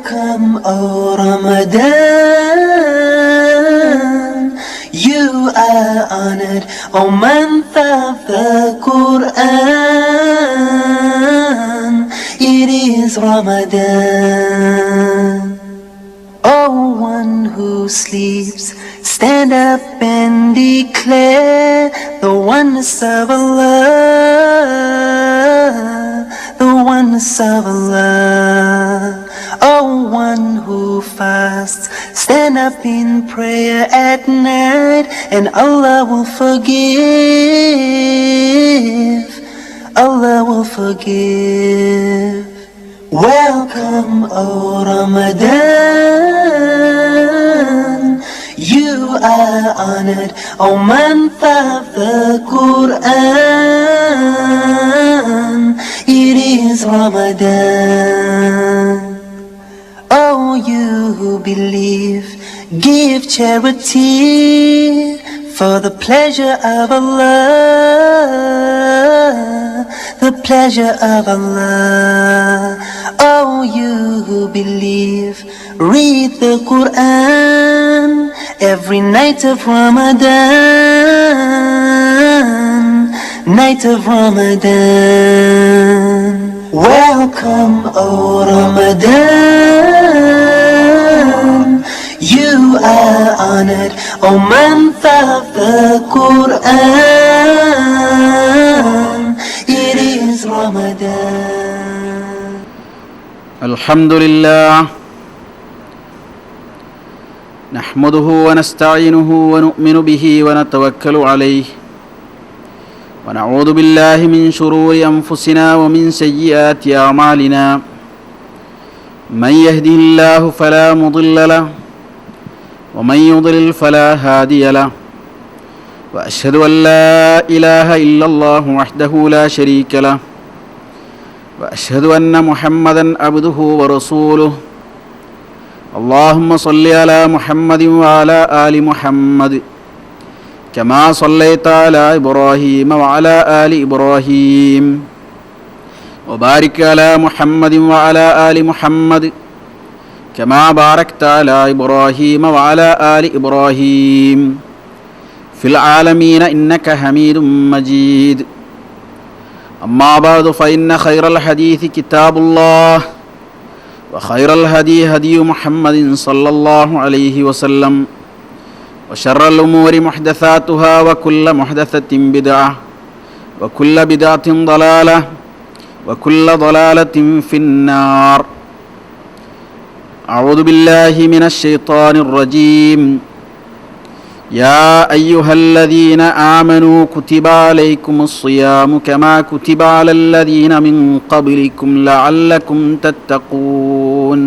Welcome, O Ramadan. You are honored, O month of the Quran. It is Ramadan. O one who sleeps, stand up and declare the oneness of Allah, the oneness of Allah. O one who fasts, stand up in prayer at night, and Allah will forgive, Allah will forgive. Welcome, O Ramadan. You are honored, O month of the Quran. It is Ramadan. Oh, you who believe, give charity for the pleasure of Allah, the pleasure of Allah. Oh, you who believe, read the Quran every night of Ramadan, night of Ramadan. Welcome, O Ramadan. You are honored, O month of the Quran. It is Ramadan. Alhamdulillah. Nahmaduhu wa nasta'inuhu wa nu'minu bihi wa natawakkalu alayhi. ونعوذ بالله من شرور أنفسنا ومن سيئات أعمالنا من يهده الله فلا مضل له ومن يضلل فلا هادي له وأشهد أن لا إله إلا الله وحده لا شريك له وأشهد أن محمدا عبده ورسوله اللهم صل على محمد وعلى آل محمد كما صليت على إبراهيم وعلى آل إبراهيم وبارك على محمد وعلى آل محمد كما باركت على إبراهيم وعلى آل إبراهيم في العالمين إنك حميد مجيد. أما بعد فإن خير الحديث كتاب الله وخير الهدي هدي محمد صلى الله عليه وسلم وشر الأمور محدثاتها وكل محدثة بدعة وكل بدعة ضلالة وكل ضلالة في النار. أعوذ بالله من الشيطان الرجيم. يا أيها الذين آمنوا كتب عليكم الصيام كما كتب على الذين من قبلكم لعلكم تتقون.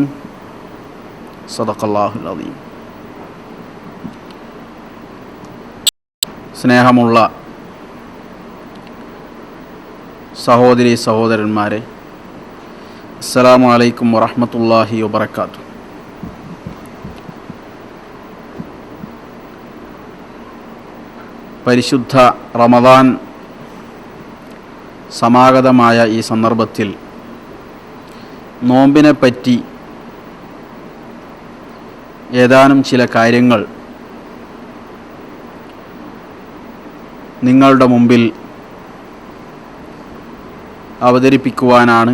صدق الله العظيم. സ്നേഹമുള്ള സഹോദരി സഹോദരന്മാരെ, അസ്സലാമു അലൈക്കും വറഹ്മത്തുള്ളാഹി വബറകാതുഹു. പരിശുദ്ധ റമദാൻ സമാഗതമായ ഈ സന്ദർഭത്തിൽ നോമ്പിനെ പറ്റി ഏതാനും ചില കാര്യങ്ങൾ നിങ്ങളുടെ മുമ്പിൽ അവതരിപ്പിക്കുവാനാണ്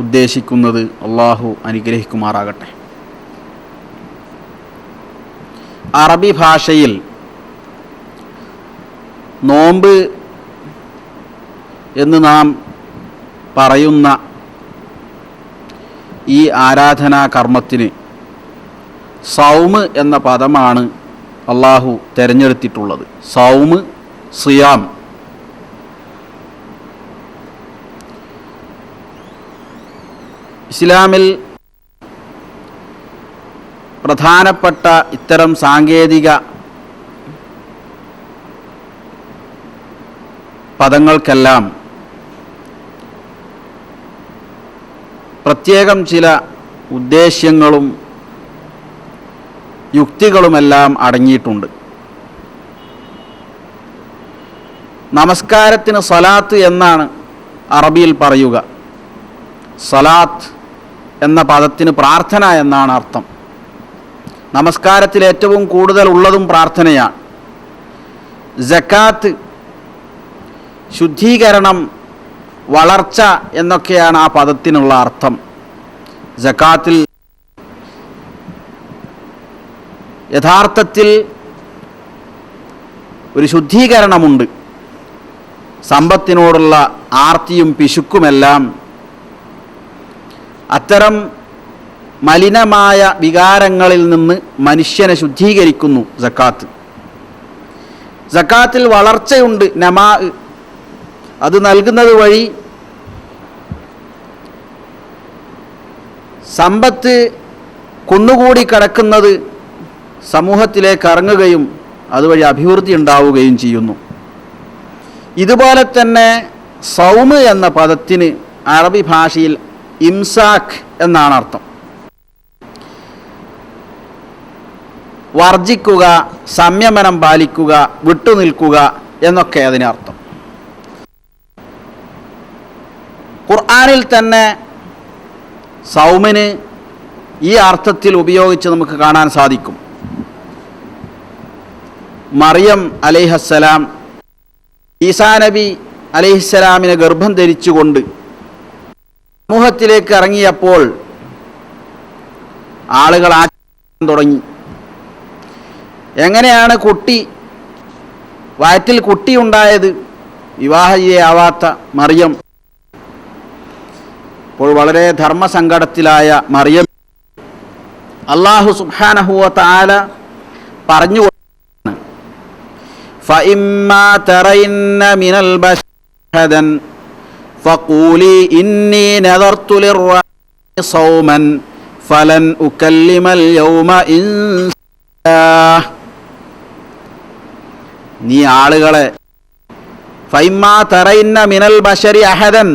ഉദ്ദേശിക്കുന്നത്. അള്ളാഹു അനുഗ്രഹിക്കുമാറാകട്ടെ. അറബി ഭാഷയിൽ നോമ്പ് എന്ന് നാം പറയുന്ന ഈ ആരാധനാ കർമ്മത്തിന് സൗമ് എന്ന പദമാണ് അള്ളാഹു തിരഞ്ഞെടുത്തിട്ടുള്ളത്. സൗമ്, സിയാം. ഇസ്ലാമിൽ പ്രധാനപ്പെട്ട ഇത്തരം സാങ്കേതിക പദങ്ങൾക്കെല്ലാം പ്രത്യേകം ചില ഉദ്ദേശ്യങ്ങളും യുക്തികളുമെല്ലാം അടങ്ങിയിട്ടുണ്ട്. നമസ്കാരത്തിന് സ്വലാത്ത് എന്നാണ് അറബിയിൽ പറയുക. സലാത്ത് എന്ന പദത്തിന് പ്രാർത്ഥന എന്നാണ് അർത്ഥം. നമസ്കാരത്തിൽ ഏറ്റവും കൂടുതൽ ഉള്ളതും പ്രാർത്ഥനയാണ്. സക്കാത്ത് ശുദ്ധീകരണം, വളർച്ച എന്നൊക്കെയാണ് ആ പദത്തിനുള്ള അർത്ഥം. സക്കാത്തിൽ യഥാർത്ഥത്തിൽ ഒരു ശുദ്ധീകരണമുണ്ട്. സമ്പത്തിനോടുള്ള ആർത്തിയും പിശുക്കുമെല്ലാം അത്തരം മലിനമായ വികാരങ്ങളിൽ നിന്ന് മനുഷ്യനെ ശുദ്ധീകരിക്കുന്നു സക്കാത്ത്. സക്കാത്തിൽ വളർച്ചയുണ്ട്, നമാ. അത് നൽകുന്നത് വഴി സമ്പത്ത് കുന്നുകൂടി കിടക്കുന്നത് സമൂഹത്തിലേക്ക് ഇറങ്ങുകയും അതുവഴി അഭിവൃദ്ധി ഉണ്ടാവുകയും ചെയ്യുന്നു. ഇതുപോലെ തന്നെ സൗമ് എന്ന പദത്തിന് അറബി ഭാഷയിൽ ഇംസാഖ് എന്നാണ് അർത്ഥം. വർജിക്കുക, സംയമനം പാലിക്കുക, വിട്ടുനിൽക്കുക എന്നൊക്കെ അതിനർത്ഥം. ഖുർആനിൽ തന്നെ സൗമിന് ഈ അർത്ഥത്തിൽ ഉപയോഗിച്ച് നമുക്ക് കാണാൻ സാധിക്കും. മറിയം അലൈഹിസ്സലാം ഈസാ നബി അലൈഹിസ്സലാമിനെ ഗർഭം ധരിച്ചുകൊണ്ട് സമൂഹത്തിലേക്ക് ഇറങ്ങിയപ്പോൾ ആളുകൾ ആചരിക്കാൻ തുടങ്ങി. എങ്ങനെയാണ് വയറ്റിൽ കുട്ടിയുണ്ടായത്? വിവാഹിതയാവാത്ത മറിയം. അപ്പോൾ വളരെ ധർമ്മസങ്കടത്തിലായ മറിയം അല്ലാഹു സുബ്ഹാനഹു വ തആല പറഞ്ഞു, ഫഇമ്മാ തറയിന്ന മിനൽ ബശറൻ ഫഖൂലി ഇന്നി നദർതു ലിർറഹ്മാനി സൗമൻ ഫലൻ ഉകല്ലിമൽ യൗമ ഇൻസാ. നീ ആളുകളെ ഫഇമ്മാ തറയിന്ന മിനൽ ബശരി അഹദൻ,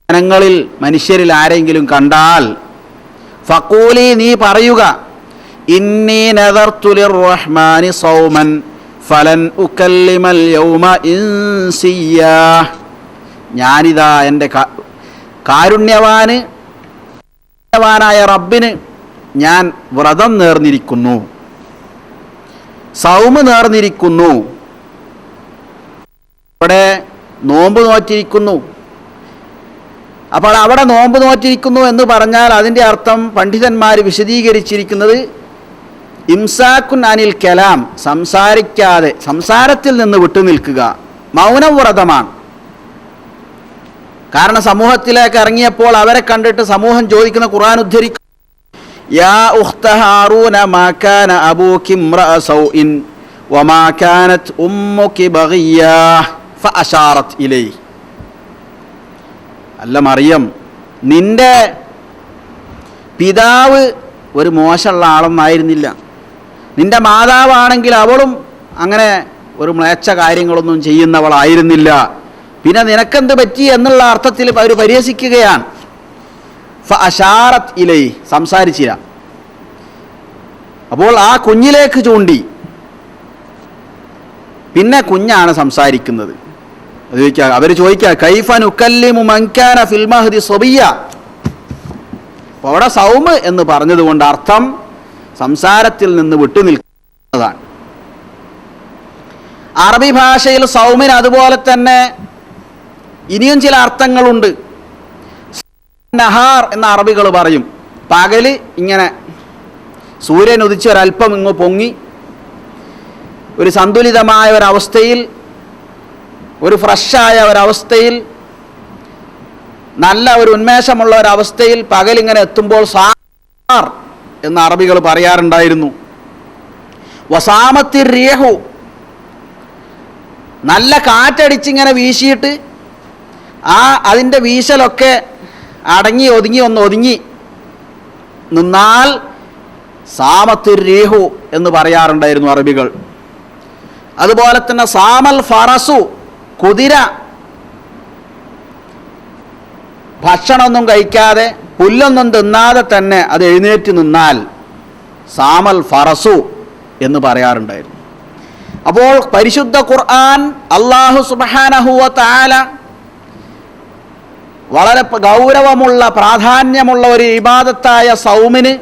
ജനങ്ങളിൽ മനുഷ്യരിൽ ആരെങ്കിലും കണ്ടാൽ ഫഖൂലി നീ പറയുക, ഇന്നി നദർതു ലിർറഹ്മാനി സൗമൻ ഫലൻ ഉകല്ലിമൽ യൗമ ഇൻസിയാ. ഞാനിതാ എൻ്റെ കാരുണ്യവാനായ റബ്ബിന് ഞാൻ വ്രതം നേർന്നിരിക്കുന്നു, സൗമ് നേർന്നിരിക്കുന്നു. ഇവിടെ നോമ്പ് നോറ്റിരിക്കുന്നു. അപ്പോൾ അവിടെ നോമ്പ് നോറ്റിരിക്കുന്നു എന്ന് പറഞ്ഞാൽ അതിൻ്റെ അർത്ഥം പണ്ഡിതന്മാർ വിശദീകരിച്ചിരിക്കുന്നത് ഇംസാക്കുൻ അനിൽ കലാം, സംസാരിക്കാതെ, സംസാരത്തിൽ നിന്ന് വിട്ടുനിൽക്കുക, മൗനവ്രതമാണ്. കാരണം സമൂഹത്തിലേക്ക് ഇറങ്ങിയപ്പോൾ അവരെ കണ്ടിട്ട് സമൂഹം ചോദിക്കുന്ന, ഖുർആൻ ഉദ്ധരിക്കും, യാ ഉഖ്ത ഹാറൂന മാ കാന അബൂകി ഇംറഅ സൗഇൻ വമാ കാനത് ഉമ്മുകി ബഗിയ്യാ ഫഅശാറത് ഇലൈഹി. അല്ല മറിയം, നിന്റെ പിതാവ് ഒരു മോശമുള്ള ആളൊന്നായിരുന്നില്ല, നിന്റെ മാതാവാണെങ്കിൽ അവളും അങ്ങനെ ഒരു മ്ലേച്ഛ കാര്യങ്ങളൊന്നും ചെയ്യുന്നവളായിരുന്നില്ല, പിന്നെ നിനക്കെന്ത് പറ്റി എന്നുള്ള അർത്ഥത്തിൽ അവർ പരിഹസിക്കുകയാണ്. ഫഅശാറത് ഇലൈഹി, സംസാരിച്ചില്ല. അപ്പോൾ ആ കുഞ്ഞിലേക്ക് ചൂണ്ടി. പിന്നെ കുഞ്ഞാണ് സംസാരിക്കുന്നത്. അവർ ചോദിക്കുക, കൈഫ നുകല്ലിമു മൻ കാന ഫിൽ മഹ്ദി സബിയ്യ. അപ്പോൾ അവിടെ സൗമ് എന്ന് പറഞ്ഞതുകൊണ്ട് അർത്ഥം സംസാരത്തിൽ നിന്ന് വിട്ടുനിൽക്കുന്നതാണ്. അറബി ഭാഷയിൽ സൗമിന് അതുപോലെ തന്നെ ഇനിയും ചില അർത്ഥങ്ങളുണ്ട്. നഹാർ എന്ന അറബികൾ പറയും. പകല് ഇങ്ങനെ സൂര്യൻ ഉദിച്ച് ഒരല്പം ഇങ്ങ് പൊങ്ങി ഒരു സന്തുലിതമായ ഒരവസ്ഥയിൽ, ഒരു ഫ്രഷായ ഒരവസ്ഥയിൽ, നല്ല ഒരു ഉന്മേഷമുള്ള ഒരവസ്ഥയിൽ പകലിങ്ങനെ എത്തുമ്പോൾ സാർ എന്ന് അറബികൾ പറയാറുണ്ടായിരുന്നു. വസാമത്തിർ റിയഹു, നല്ല കാറ്റടിച്ചിങ്ങനെ വീശിയിട്ട് അതിൻ്റെ വീശലൊക്കെ അടങ്ങി ഒതുങ്ങി നിന്നാൽ സാമത്തിർ റിയഹു എന്ന് പറയാറുണ്ടായിരുന്നു അറബികൾ. അതുപോലെ തന്നെ സാമൽ ഫറസു, കുതിര ഭക്ഷണമൊന്നും കഴിക്കാതെ പുല്ലൊന്നും തിന്നാതെ തന്നെ അത് എഴുന്നേറ്റ് നിന്നാൽ സാമൽ ഫറസു എന്ന് പറയാറുണ്ടായിരുന്നു. അപ്പോൾ പരിശുദ്ധ ഖുർആൻ അല്ലാഹു സുബ്ഹാനഹു വ തആല വളരെ ഗൗരവമുള്ള പ്രാധാന്യമുള്ള ഒരു ഇബാദത്തായ സൗമിന്,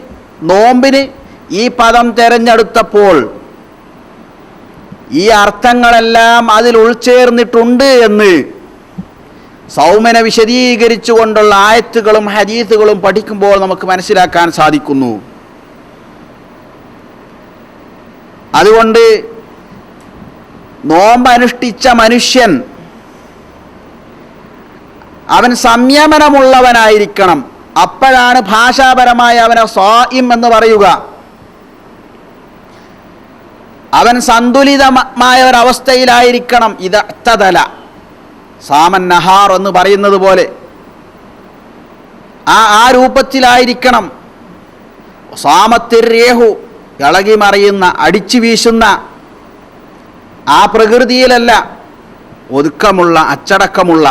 നോമ്പിന് ഈ പദം തിരഞ്ഞെടുത്തപ്പോൾ ഈ അർത്ഥങ്ങളെല്ലാം അതിൽ ഉൾച്ചേർന്നിട്ടുണ്ട് എന്ന് സൗമിനെ വിശദീകരിച്ചുകൊണ്ടുള്ള ആയത്തുകളും ഹദീസുകളും പഠിക്കുമ്പോൾ നമുക്ക് മനസ്സിലാക്കാൻ സാധിക്കുന്നു. അതുകൊണ്ട് നോമ്പ് അനുഷ്ഠിച്ച മനുഷ്യൻ അവൻ സംയമനമുള്ളവനായിരിക്കണം. അപ്പോഴാണ് ഭാഷാപരമായ അവനെ സ്വായിം എന്ന് പറയുക. അവൻ സന്തുലിതമായ ഒരവസ്ഥയിലായിരിക്കണം. ഇതല സാമൻ നഹാർ എന്ന് പറയുന്നത് പോലെ ആ രൂപത്തിലായിരിക്കണം. സാമത്തിരേഹു ഇളകി മറിയുന്ന, അടിച്ചു വീശുന്ന ആ പ്രകൃതിയിലല്ല, ഒതുക്കമുള്ള, അച്ചടക്കമുള്ള,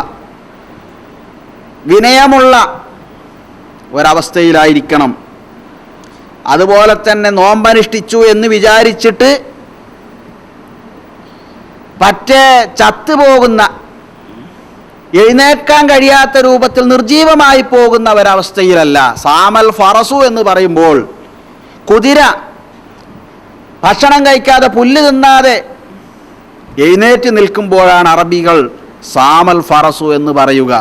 വിനയമുള്ള ഒരവസ്ഥയിലായിരിക്കണം. അതുപോലെ തന്നെ നോമ്പനുഷ്ഠിച്ചു എന്ന് വിചാരിച്ചിട്ട് പറ്റേ ചത്തുപോകുന്ന, എഴുന്നേൽക്കാൻ കഴിയാത്ത രൂപത്തിൽ നിർജീവമായി പോകുന്ന ഒരവസ്ഥയിലല്ല. സാമൽ ഫറസു എന്ന് പറയുമ്പോൾ കുതിര ഭക്ഷണം കഴിക്കാതെ പുല്ല് തിന്നാതെ എഴുന്നേറ്റ് നിൽക്കുമ്പോഴാണ് അറബികൾ സാമൽ ഫറസു എന്ന് പറയുക.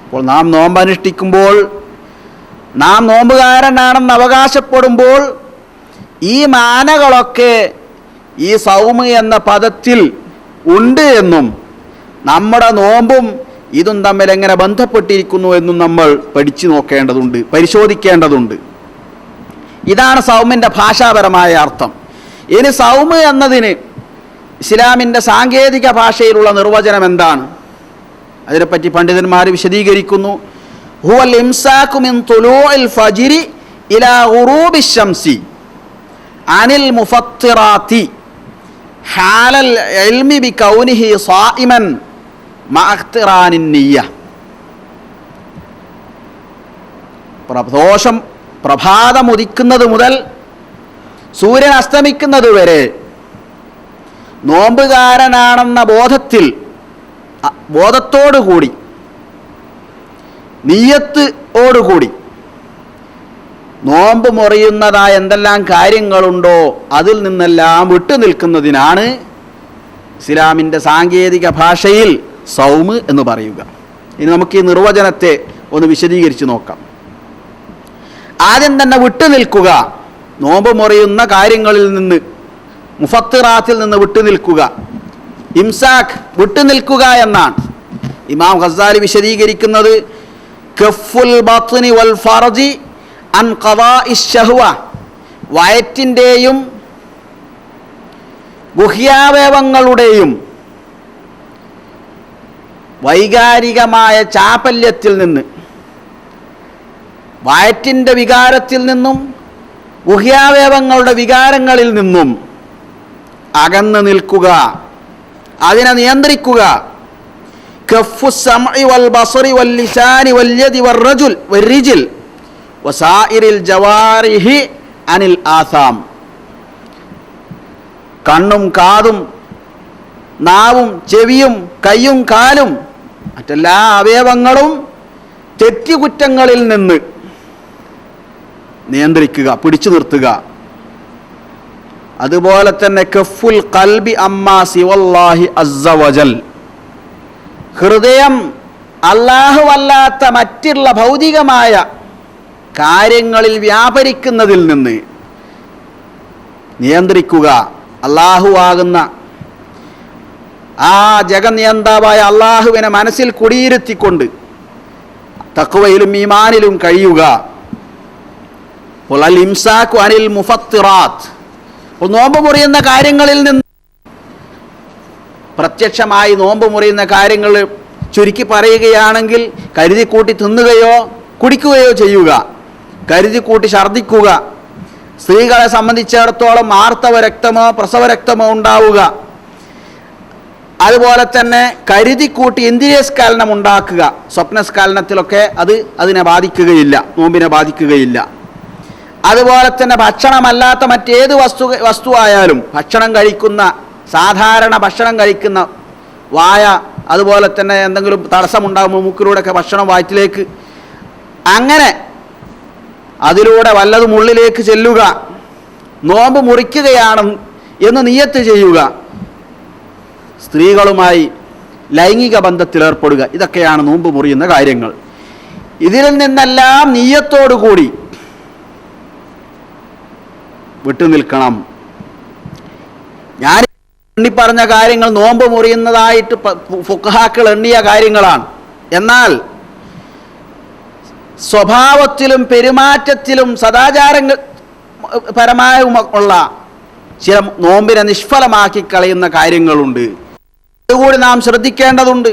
അപ്പോൾ നാം നോമ്പനുഷ്ഠിക്കുമ്പോൾ, നാം നോമ്പുകാരനാണെന്ന് അവകാശപ്പെടുമ്പോൾ ഈ മാനകളൊക്കെ ഈ സൗമ് എന്ന പദത്തിൽ ഉണ്ട് എന്നും നമ്മുടെ നോമ്പും ഇതും തമ്മിൽ എങ്ങനെ ബന്ധപ്പെട്ടിരിക്കുന്നു എന്നും നമ്മൾ പഠിച്ചു നോക്കേണ്ടതുണ്ട്, പരിശോധിക്കേണ്ടതുണ്ട്. ഇതാണ് സൗമിൻ്റെ ഭാഷാപരമായ അർത്ഥം. ഇനി സൗമ് എന്നതിന് ഇസ്ലാമിൻ്റെ സാങ്കേതിക ഭാഷയിലുള്ള നിർവചനം എന്താണ്? അതിനെപ്പറ്റി പണ്ഡിതന്മാർ വിശദീകരിക്കുന്നു. ഹുവൽ ഇംസാകു മിൻ തുലൂഇൽ ഫജ്രി ഇലാ ഗുറൂബി ശംസി അനിൽ മുഫത്തിറാത്തി ഹാലൽ ഇൽമി ബികൗനിഹി സായിമൻ മഅഖ്തിറാനിൻ നിയ്യ. പ്രദോഷം പ്രഭാതം ഉദിക്കുന്നത് മുതൽ സൂര്യൻ അസ്തമിക്കുന്നത് വരെ നോമ്പുകാരനാണെന്ന ബോധത്തോടുകൂടി, നിയ്യത്തോടുകൂടി നോമ്പ് മുറിയുന്നതായ എന്തെല്ലാം കാര്യങ്ങളുണ്ടോ അതിൽ നിന്നെല്ലാം വിട്ടുനിൽക്കുന്നതിനാണ് ഇസ്ലാമിൻ്റെ സാങ്കേതിക ഭാഷയിൽ സൗമ് എന്ന് പറയുക. ഇനി നമുക്ക് ഈ നിർവചനത്തെ ഒന്ന് വിശദീകരിച്ച് നോക്കാം. ആദ്യം തന്നെ വിട്ടുനിൽക്കുക, നോമ്പ് മുറിയുന്ന കാര്യങ്ങളിൽ നിന്ന്, മുഫത്തിറാത്തിൽ നിന്ന് വിട്ടുനിൽക്കുക. ഇംസാഖ് വിട്ടുനിൽക്കുക എന്നാണ്. ഇമാം ഖസാലി വിശദീകരിക്കുന്നത് കഫുൽ ബത്നി വൽ ഫർജി അൻ ഖദാഇ ശഹ്വ, വയറ്റിൻ്റെയും ഗുഹ്യാവയവങ്ങളുടെയും വൈകാരികമായ ചാപല്യത്തിൽ നിന്ന്, വയറ്റിൻ്റെ വികാരത്തിൽ നിന്നും ഗുഹ്യാവയവങ്ങളുടെ വികാരങ്ങളിൽ നിന്നും അകന്നു നിൽക്കുക, അതിനെ നിയന്ത്രിക്കുക. കഫ്ഫു സമഇ വൽ ബസറി വൽ ലിസാനി വൽ യദി വൽ റിജിൽ വസായിറിൽ ജവാരിഹി അനിൽ ആസാം. കണ്ണും കാതും നാവും ചെവിയും കൈയും കാലും മറ്റെല്ലാ അവയവങ്ങളും തെറ്റുകുറ്റങ്ങളിൽ നിന്ന് നിയന്ത്രിക്കുക, പിടിച്ചു നിർത്തുക. അതുപോലെ തന്നെ കഫുൽ ഖൽബി അമ്മാ സിവല്ലാഹി അസ്സ വജൽ, ഹൃദയം അല്ലാഹുവല്ലാത്ത മറ്റുള്ള ഭൗതികമായ കാര്യങ്ങളിൽ വ്യാപരിക്കുന്നതിൽ നിന്ന് നിയന്ത്രിക്കുക. അല്ലാഹു ആകുന്ന ആ ജഗനിയന്താവായ അല്ലാഹുവിനെ മനസ്സിൽ കുടിയിരുത്തിക്കൊണ്ട് തഖ്വയിലും ഈമാനിലും കഴിയുക. അൽ ഇംസാകു അനിൽ മുഫത്തിറാത്ത്, നോമ്പ് മുറിയുന്ന കാര്യങ്ങളിൽ നിന്ന്, പ്രത്യക്ഷമായി നോമ്പ് മുറിയുന്ന കാര്യങ്ങൾ ചുരുക്കി പറയുകയാണെങ്കിൽ കരുതി കൂട്ടി തിന്നുകയോ കുടിക്കുകയോ ചെയ്യുക, കരുതി കൂട്ടി ഛർദ്ദിക്കുക, സ്ത്രീകളെ സംബന്ധിച്ചിടത്തോളം ആർത്തവ രക്തമോ പ്രസവ രക്തമോ ഉണ്ടാവുക, അതുപോലെ തന്നെ കരുതിക്കൂട്ടി ഇന്ദ്രിയസ്ഖലനം ഉണ്ടാക്കുക. സ്വപ്നസ്ഖലനത്തിലൊക്കെ അതിനെ ബാധിക്കുകയില്ല, നോമ്പിനെ ബാധിക്കുകയില്ല. അതുപോലെ തന്നെ ഭക്ഷണമല്ലാത്ത മറ്റേത് വസ്തുവായാലും, ഭക്ഷണം കഴിക്കുന്ന, സാധാരണ ഭക്ഷണം കഴിക്കുന്ന വായ അതുപോലെ തന്നെ എന്തെങ്കിലും തടസ്സമുണ്ടാകുമ്പോൾ മൂക്കിലൂടെയൊക്കെ ഭക്ഷണം വയറ്റിലേക്ക്, അങ്ങനെ അതിലൂടെ വല്ലതും ഉള്ളിലേക്ക് ചെല്ലുക, നോമ്പ് മുറിക്കുകയാണ് എന്ന് നിയ്യത്ത് ചെയ്യുക, സ്ത്രീകളുമായി ലൈംഗിക ബന്ധത്തിലേർപ്പെടുക, ഇതൊക്കെയാണ് നോമ്പ് മുറിയുന്ന കാര്യങ്ങൾ. ഇതിൽ നിന്നെല്ലാം നിയ്യത്തോടുകൂടി വിട്ടുനിൽക്കണം. ഞാൻ എണ്ണിപ്പറഞ്ഞ കാര്യങ്ങൾ നോമ്പ് മുറിയുന്നതായിട്ട് ഫുഖഹാക്കൾ എണ്ണിയ കാര്യങ്ങളാണ്. എന്നാൽ സ്വഭാവത്തിലും പെരുമാറ്റത്തിലും സദാചാരങ്ങൾ പരമായുമുള്ള ചില നോമ്പിനെ നിഷ്ഫലമാക്കി കളയുന്ന കാര്യങ്ങളുണ്ട്. അതുകൂടി നാം ശ്രദ്ധിക്കേണ്ടതുണ്ട്.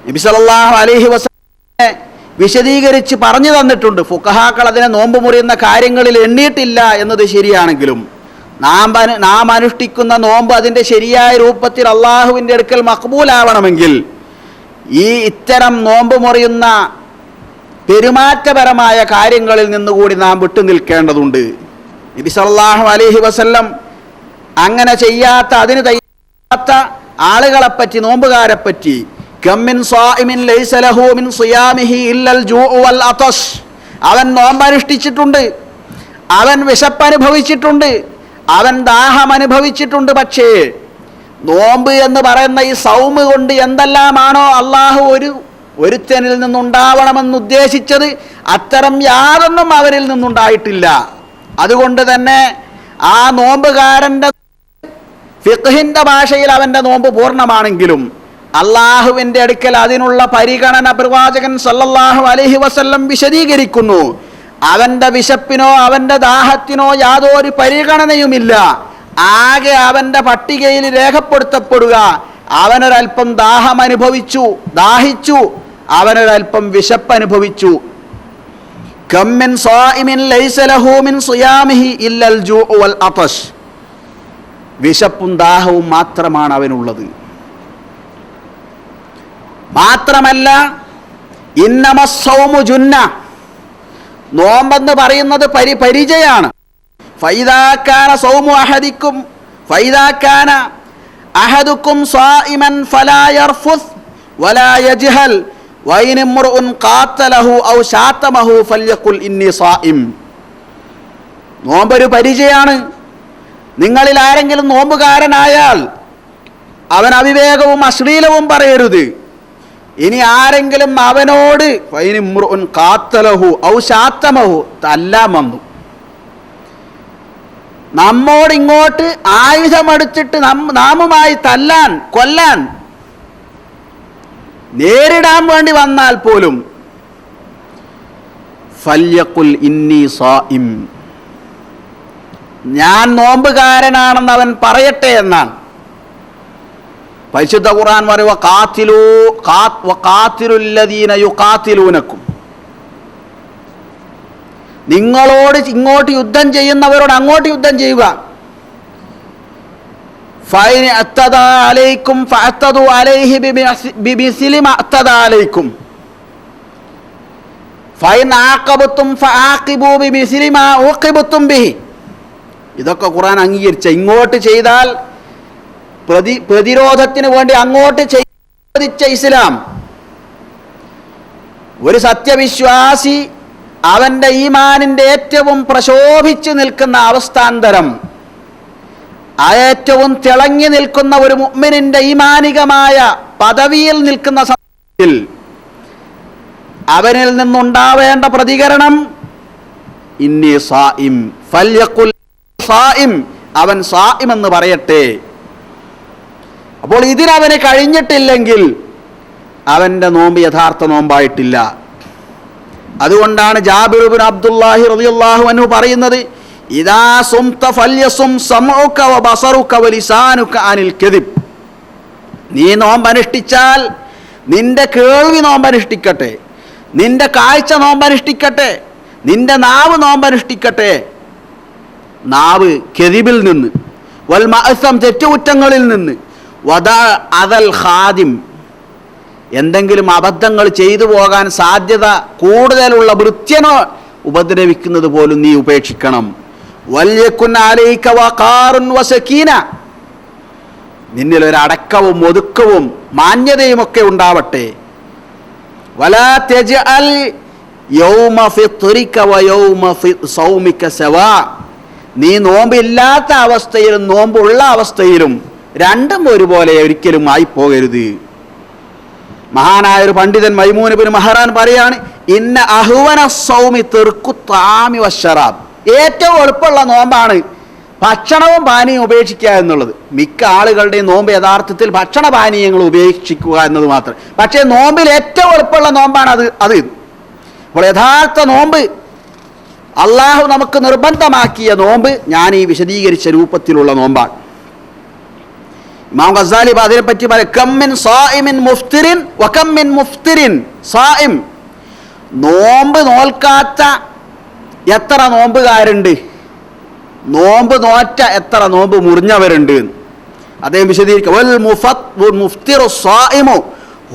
നബി സല്ലല്ലാഹു അലൈഹി വസല്ലം വിശദീകരിച്ച് പറഞ്ഞു തന്നിട്ടുണ്ട്. ഫുഖഹാക്കൾ അതിനെ നോമ്പ് മുറിയുന്ന കാര്യങ്ങളിൽ എണ്ണിയിട്ടില്ല എന്നത് ശരിയാണെങ്കിലും നാം അനുഷ്ഠിക്കുന്ന നോമ്പ് അതിൻ്റെ ശരിയായ രൂപത്തിൽ അള്ളാഹുവിൻ്റെ അടുക്കൽ മഖ്ബൂലാവണമെങ്കിൽ ഇത്തരം നോമ്പ് മുറിയുന്ന പെരുമാറ്റപരമായ കാര്യങ്ങളിൽ നിന്നുകൂടി നാം വിട്ടു നിൽക്കേണ്ടതുണ്ട്. നബി സല്ലല്ലാഹു അലൈഹി വസല്ലം അങ്ങനെ ചെയ്യാത്ത, അതിന് തയ്യാറാത്ത ആളുകളെപ്പറ്റി, നോമ്പുകാരെപ്പറ്റി, കമ്മിൻ സ്വാഇമിൻ ലൈസ ലഹു മിൻ സിയാമിഹി ഇല്ലൽ ജൂഉ വൽ അതശ്, അവൻ നോമ്പനുഷ്ഠിച്ചിട്ടുണ്ട്, അവൻ വിശപ്പനുഭവിച്ചിട്ടുണ്ട്, അവൻ ദാഹം അനുഭവിച്ചിട്ടുണ്ട്. പക്ഷേ നോമ്പ് എന്ന് പറയുന്ന ഈ സൗമ് കൊണ്ട് എന്തെല്ലാമാണോ അള്ളാഹു ഒരുത്തനിൽ നിന്നുണ്ടാവണമെന്ന് ഉദ്ദേശിച്ചത്, അത്തരം യാതൊന്നും അവരിൽ നിന്നുണ്ടായിട്ടില്ല. അതുകൊണ്ട് തന്നെ ആ നോമ്പുകാരൻ്റെ ഫിഖ്ഹിന്റെ ഭാഷയിൽ അവൻ്റെ നോമ്പ് പൂർണ്ണമാണെങ്കിലും അള്ളാഹുവിൻ്റെ അടുക്കൽ അതിനുള്ള പരിഗണന പ്രവാചകൻ സല്ലല്ലാഹു അലൈഹി വസല്ലം വിശദീകരിക്കുന്നു. അവൻ്റെ വിശപ്പിനോ അവൻ്റെ ദാഹത്തിനോ യാതൊരു പരിഗണനയുമില്ല. ആകെ അവൻ്റെ പട്ടികയിൽ രേഖപ്പെടുത്തപ്പെടുക അവനൊരൽപ്പം ദാഹം അനുഭവിച്ചു, ദാഹിച്ചു, അവനൊരൽപ്പം വിശപ്പ് അനുഭവിച്ചു. കമ്മിൻ സ്വാഇമിൻ ലൈസ ലഹു മിൻ സിയാമിഹി ഇല്ലൽ ജൂഉ വൽ അതശ്, വിശപ്പും ദാഹവും മാത്രമാണ് അവനുള്ളത്. മാത്രമല്ല ഇന്നമസ്സൗമു ജുന്ന, നോമ്പെന്ന് പറയുന്നത് പരിചയാണ്. ഫൈദാ കാന സൗമു അഹദിക്കും ഫൈദാ കാന അഹദുക്കും സ്വാഇമൻ ഫലാ യർഫുസ് വലാ യജ്ഹൽ വഇൻ ഇംറുഉൻ ഖാതലഹു ഔ ശാതമഹു ഫൽയഖുൽ ഇന്നി സ്വാഇം. നോമ്പൊരു പരിചയാണ്. നിങ്ങളിൽ ആരെങ്കിലും നോമ്പുകാരനായാൽ അവൻ അവിവേകവും അശ്ലീലവും പറയരുത്. ഇനി ആരെങ്കിലും അവനോട് ഫൈൻ ഇംറുഉൻ ഖാതലഹു ഔ ശാതമഹു, തല്ലാൻ വന്നു, നമ്മോട് ഇങ്ങോട്ട് ആയുധമെടുത്തിട്ട് നാമുമായി തല്ലാൻ, കൊല്ലാൻ, നേരിടാൻ വേണ്ടി വന്നാൽ പോലും ഫല്യഖുൽ ഇന്നി സ്വാഇം, ഞാൻ നോമ്പുകാരനാണെന്ന് അവൻ പറയട്ടെ എന്നാണ്. പരിശുദ്ധ ഖുർആൻ പറയുക ഖാതിലുല്ലദീന യുഖാതിലൂനക്കും, നിങ്ങളോട് ഇങ്ങോട്ട് യുദ്ധം ചെയ്യുന്നവരോട് അങ്ങോട്ട് യുദ്ധം ചെയ്യുക. ഫൈൻ അത്തദാ അലൈക്കും ഫഅത്തദു അലൈഹി ബിമിസ്ലി മാ അത്തദാ അലൈക്കും ഫൈൻ ആഖബതും ഫആഖിബു ബിമിസ്ലി മാ ഉഖിബതും ബിഹി. ഇതൊക്കെ ഖുർആൻ അംഗീകരിച്ച, ഇങ്ങോട്ട് ചെയ്താൽ പ്രതിരോധത്തിന് വേണ്ടി അങ്ങോട്ട് ചോദിച്ച ഇസ്ലാം. ഒരു സത്യവിശ്വാസി അവൻ്റെ ഈമാനിൻ്റെ ഏറ്റവും പ്രശോഭിച്ചു നിൽക്കുന്ന അവസ്ഥാന്തരം, ഏറ്റവും തിളങ്ങി നിൽക്കുന്ന ഒരു മുഅ്മിനിന്റെ ഈമാനികമായ പദവിയിൽ നിൽക്കുന്ന സമയത്തിൽ അവനിൽ നിന്നുണ്ടാവേണ്ട പ്രതികരണം ഇന്നി സായിം ഫൽയഖുൽ സായിം, അവൻ സായിം എന്ന് പറയട്ടെ. അപ്പോൾ ഇതിനവന് കഴിഞ്ഞിട്ടില്ലെങ്കിൽ അവൻ്റെ നോമ്പ് യഥാർത്ഥ നോമ്പായിട്ടില്ല. അതുകൊണ്ടാണ് ജാബിർ ഇബ്നു അബ്ദുല്ലാഹി റളിയല്ലാഹു അൻഹു പറയുന്നത്, ഇദാ സുംത ഫൽയസും സമഉക വബസറുക വലിസാനുക അനിൽ കദിബ്. നീ നോമ്പനുഷ്ഠിച്ചാൽ നിന്റെ കേൾവി നോമ്പനുഷ്ഠിക്കട്ടെ, നിന്റെ കാഴ്ച നോമ്പനുഷ്ഠിക്കട്ടെ, നിന്റെ നാവ് നോമ്പനുഷ്ഠിക്കട്ടെ. നാവ് കെദിബിൽ നിന്ന്, വൽ മഅസം തെറ്റുകുറ്റങ്ങളിൽ നിന്ന്, വദാ അദൽ ഖാദിം എന്തെങ്കിലും അബദ്ധങ്ങൾ ചെയ്തു പോകാൻ സാധ്യത കൂടുതലുള്ള ഭൃത്യനോ ഉപദ്രവിക്കുന്നത് പോലും നീ ഉപേക്ഷിക്കണം. വല്യകുൻ അലൈക വഖാറുൻ വസകീന, നിന്നിൽ ഒരു അടക്കവും ഒതുക്കവും മാന്യതയുമൊക്കെ ഉണ്ടാവട്ടെ. വലാ തജ്അൽ യൗമ ഫിത്രിക വയൗമ സൗമിക സവാ, നീ നോമ്പില്ലാത്ത അവസ്ഥയിലും നോമ്പുള്ള അവസ്ഥയിലും രണ്ടും ഒരുപോലെ ഒരിക്കലും ആയിപ്പോകരുത്. മഹാനായ ഒരു പണ്ഡിതൻ മൈമൂൻ ഇബ്നു മഹ്റാൻ പറയാണ്, ഇന്ന അഹ്വന സൗമി തർക്കു ത്വാമി വശറാബ്, ഏറ്റവും എളുപ്പമുള്ള നോമ്പാണ് ഭക്ഷണവും പാനീയവും ഉപേക്ഷിക്കുക എന്നുള്ളത്. മിക്ക ആളുകളുടെയും നോമ്പ് യഥാർത്ഥത്തിൽ ഭക്ഷണ പാനീയങ്ങൾ ഉപേക്ഷിക്കുക എന്നത് മാത്രം. പക്ഷേ നോമ്പിൽ ഏറ്റവും എളുപ്പമുള്ള നോമ്പാണ് അത്. അപ്പോൾ യഥാർത്ഥ നോമ്പ്, അള്ളാഹു നമുക്ക് നിർബന്ധമാക്കിയ നോമ്പ് ഞാൻ ഈ വിശദീകരിച്ച രൂപത്തിലുള്ള നോമ്പാണ്. ഇമാം ഗസാലി അതിനെപ്പറ്റി പറയും, കമ്മിൻ സായിമിൻ മുഫ്തിരിൻ വകമ്മിൻ മുഫ്തിരിൻ സായിം, നോമ്പ് നോൽക്കാത്ത എത്ര നോമ്പുകാരുണ്ട്, നോമ്പ് നോറ്റ എത്ര നോമ്പ് മുറിഞ്ഞവരുണ്ട്. അദ്ദേഹം വിശദീകരിക്കുക, വൽ മുഫ്തിറു സായിമു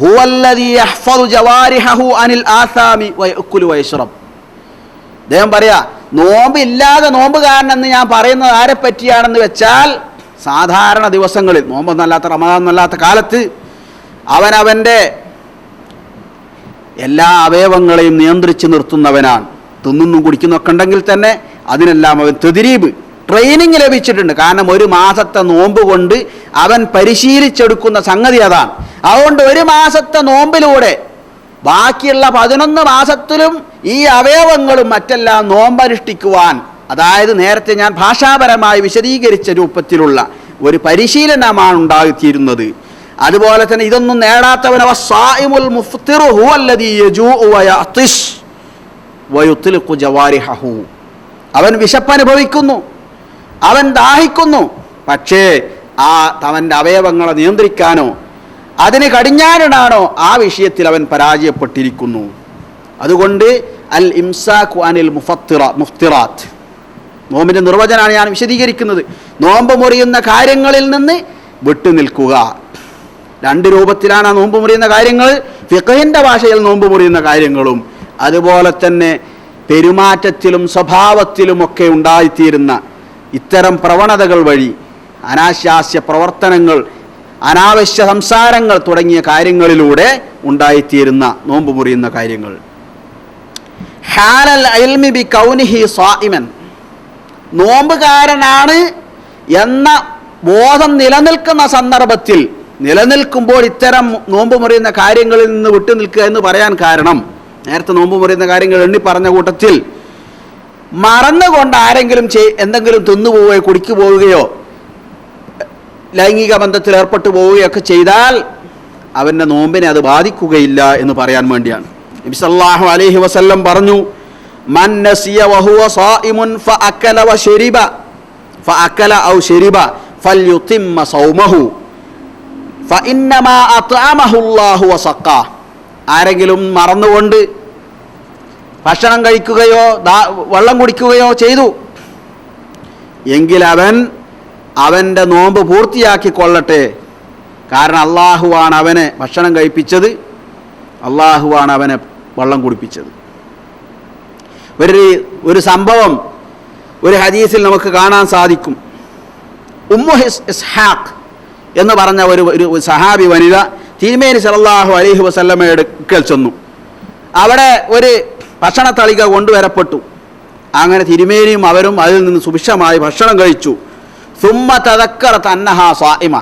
ഹുവല്ലദീ യഹ്ഫദു ജവാരിഹഹു അനിൽ ആസാമി വയഅകുലു വയശ്റബ്. അദ്ദേഹം പറയാ, നോമ്പ് ഇല്ലാതെ നോമ്പുകാരനെന്ന് ഞാൻ പറയുന്നത് ആരെ പറ്റിയാണെന്ന് വെച്ചാൽ, സാധാരണ ദിവസങ്ങളിൽ നോമ്പൊന്നല്ലാത്ത റമദാൻ എന്നല്ലാത്ത കാലത്ത് അവനവൻ്റെ എല്ലാ അവയവങ്ങളെയും നിയന്ത്രിച്ച് നിർത്തുന്നവനാണ്. തിന്നുന്നും കുടിക്കുന്നൊക്കെ ഉണ്ടെങ്കിൽ തന്നെ അതിനെല്ലാം അവൻ തദ്രീബ് ട്രെയിനിങ് ലഭിച്ചിട്ടുണ്ട്. കാരണം ഒരു മാസത്തെ നോമ്പ് കൊണ്ട് അവൻ പരിശീലിച്ചെടുക്കുന്ന സംഗതി അതാണ്. അതുകൊണ്ട് ഒരു മാസത്തെ നോമ്പിലൂടെ ബാക്കിയുള്ള 11 മാസത്തിലും ഈ അവയവങ്ങളും മറ്റെല്ലാം നോമ്പനുഷ്ഠിക്കുവാൻ, അതായത് നേരത്തെ ഞാൻ ഭാഷാപരമായി വിശദീകരിച്ച രൂപത്തിലുള്ള ഒരു പരിശീലനമാണ് ഉണ്ടായിത്തീരുന്നത്. അതുപോലെ തന്നെ ഇതൊന്നും നേടാത്തവൻ വസ്സായിമുൽ മുഫ്തിറു ഹുവല്ലദീ യജൂഉ വയഅതിഷ് വയുത്ലിഖു ജവാരിഹഹു, അവൻ വിശപ്പനുഭവിക്കുന്നു, അവൻ ദാഹിക്കുന്നു, പക്ഷേ അവൻ്റെ അവയവങ്ങളെ നിയന്ത്രിക്കാനോ അതിന് കടിഞ്ഞാണിടാനോ ആ വിഷയത്തിൽ അവൻ പരാജയപ്പെട്ടിരിക്കുന്നു. അതുകൊണ്ട് അൽ ഇംസാഖു അനിൽ മുഫ്തിറാത്ത്, നോമ്പിൻ്റെ നിർവചനമാണ് ഞാൻ വിശദീകരിക്കുന്നത്. നോമ്പ് മുറിയുന്ന കാര്യങ്ങളിൽ നിന്ന് വിട്ടു നിൽക്കുക. 2 രൂപത്തിലാണ് ആ നോമ്പ് മുറിയുന്ന കാര്യങ്ങൾ. ഫിഖഹിൻ്റെ ഭാഷയിൽ നോമ്പ് മുറിയുന്ന കാര്യങ്ങളും അതുപോലെ തന്നെ പെരുമാറ്റത്തിലും സ്വഭാവത്തിലുമൊക്കെ ഉണ്ടായിത്തീരുന്ന ഇത്തരം പ്രവണതകൾ വഴി അനാശാസ്യ പ്രവർത്തനങ്ങൾ, അനാവശ്യ സംസാരങ്ങൾ തുടങ്ങിയ കാര്യങ്ങളിലൂടെ ഉണ്ടായിത്തീരുന്ന നോമ്പ് മുറിയുന്ന കാര്യങ്ങൾ. ഹാലൽ ഇൽമി ബി കൗനിഹി സായിമൻ, നോമ്പുകാരനാണ് എന്ന ബോധം നിലനിൽക്കുന്ന സന്ദർഭത്തിൽ, നിലനിൽക്കുമ്പോൾ ഇത്തരം നോമ്പ് മുറിയുന്ന കാര്യങ്ങളിൽ നിന്ന് വിട്ടുനിൽക്കുക എന്ന് പറയാൻ കാരണം, നേരത്തെ നോമ്പ് മുറിയുന്ന കാര്യങ്ങൾ എണ്ണി പറഞ്ഞ കൂട്ടത്തിൽ മറന്നുകൊണ്ട് ആരെങ്കിലും എന്തെങ്കിലും തിന്നുപോവുകയോ കുടിക്കു പോവുകയോ ലൈംഗിക ബന്ധത്തിൽ ഏർപ്പെട്ടു പോവുകയൊക്കെ ചെയ്താൽ അവൻ്റെ നോമ്പിനെ അത് ബാധിക്കുകയില്ല എന്ന് പറയാൻ വേണ്ടിയാണ്. നബി സല്ലല്ലാഹു അലൈഹി വസല്ലം പറഞ്ഞു, മൻ നസിയ വഹുവ സായിമുൻ ഫഅക്കല വശരിബ ഫഅക്കല ഔ ശരിബ ഫൽയുതിമ്മ സൗമഹു ഫഇന്നമാ അത്അമഹു അല്ലാഹു വസഖാ. ആരെങ്കിലും മറന്നുകൊണ്ട് ഭക്ഷണം കഴിക്കുകയോ വെള്ളം കുടിക്കുകയോ ചെയ്തു എങ്കിൽ അവൻ്റെ നോമ്പ് പൂർത്തിയാക്കിക്കൊള്ളട്ടെ. കാരണം അള്ളാഹുവാണ് അവനെ ഭക്ഷണം കഴിപ്പിച്ചത്, അള്ളാഹുവാണ് അവനെ വെള്ളം കുടിപ്പിച്ചത്. ഒരു സംഭവം ഒരു ഹദീസിൽ നമുക്ക് കാണാൻ സാധിക്കും. ഉമ്മു ഇസ്ഹാഖ് എന്ന് പറഞ്ഞ ഒരു സഹാബി വനിത തിരുമേനി സല്ലല്ലാഹു അലൈഹി വസല്ലമയുടെ അടുക്കൽ ചെന്നു. അവിടെ ഒരു ഭക്ഷണത്തളിക കൊണ്ടുവരപ്പെട്ടു. അങ്ങനെ തിരുമേനിയും അവരും അതിൽ നിന്ന് സുഭിക്ഷമായി ഭക്ഷണം കഴിച്ചു. സുമ്മ തദക്കറത് അന്നഹാ സായിമ,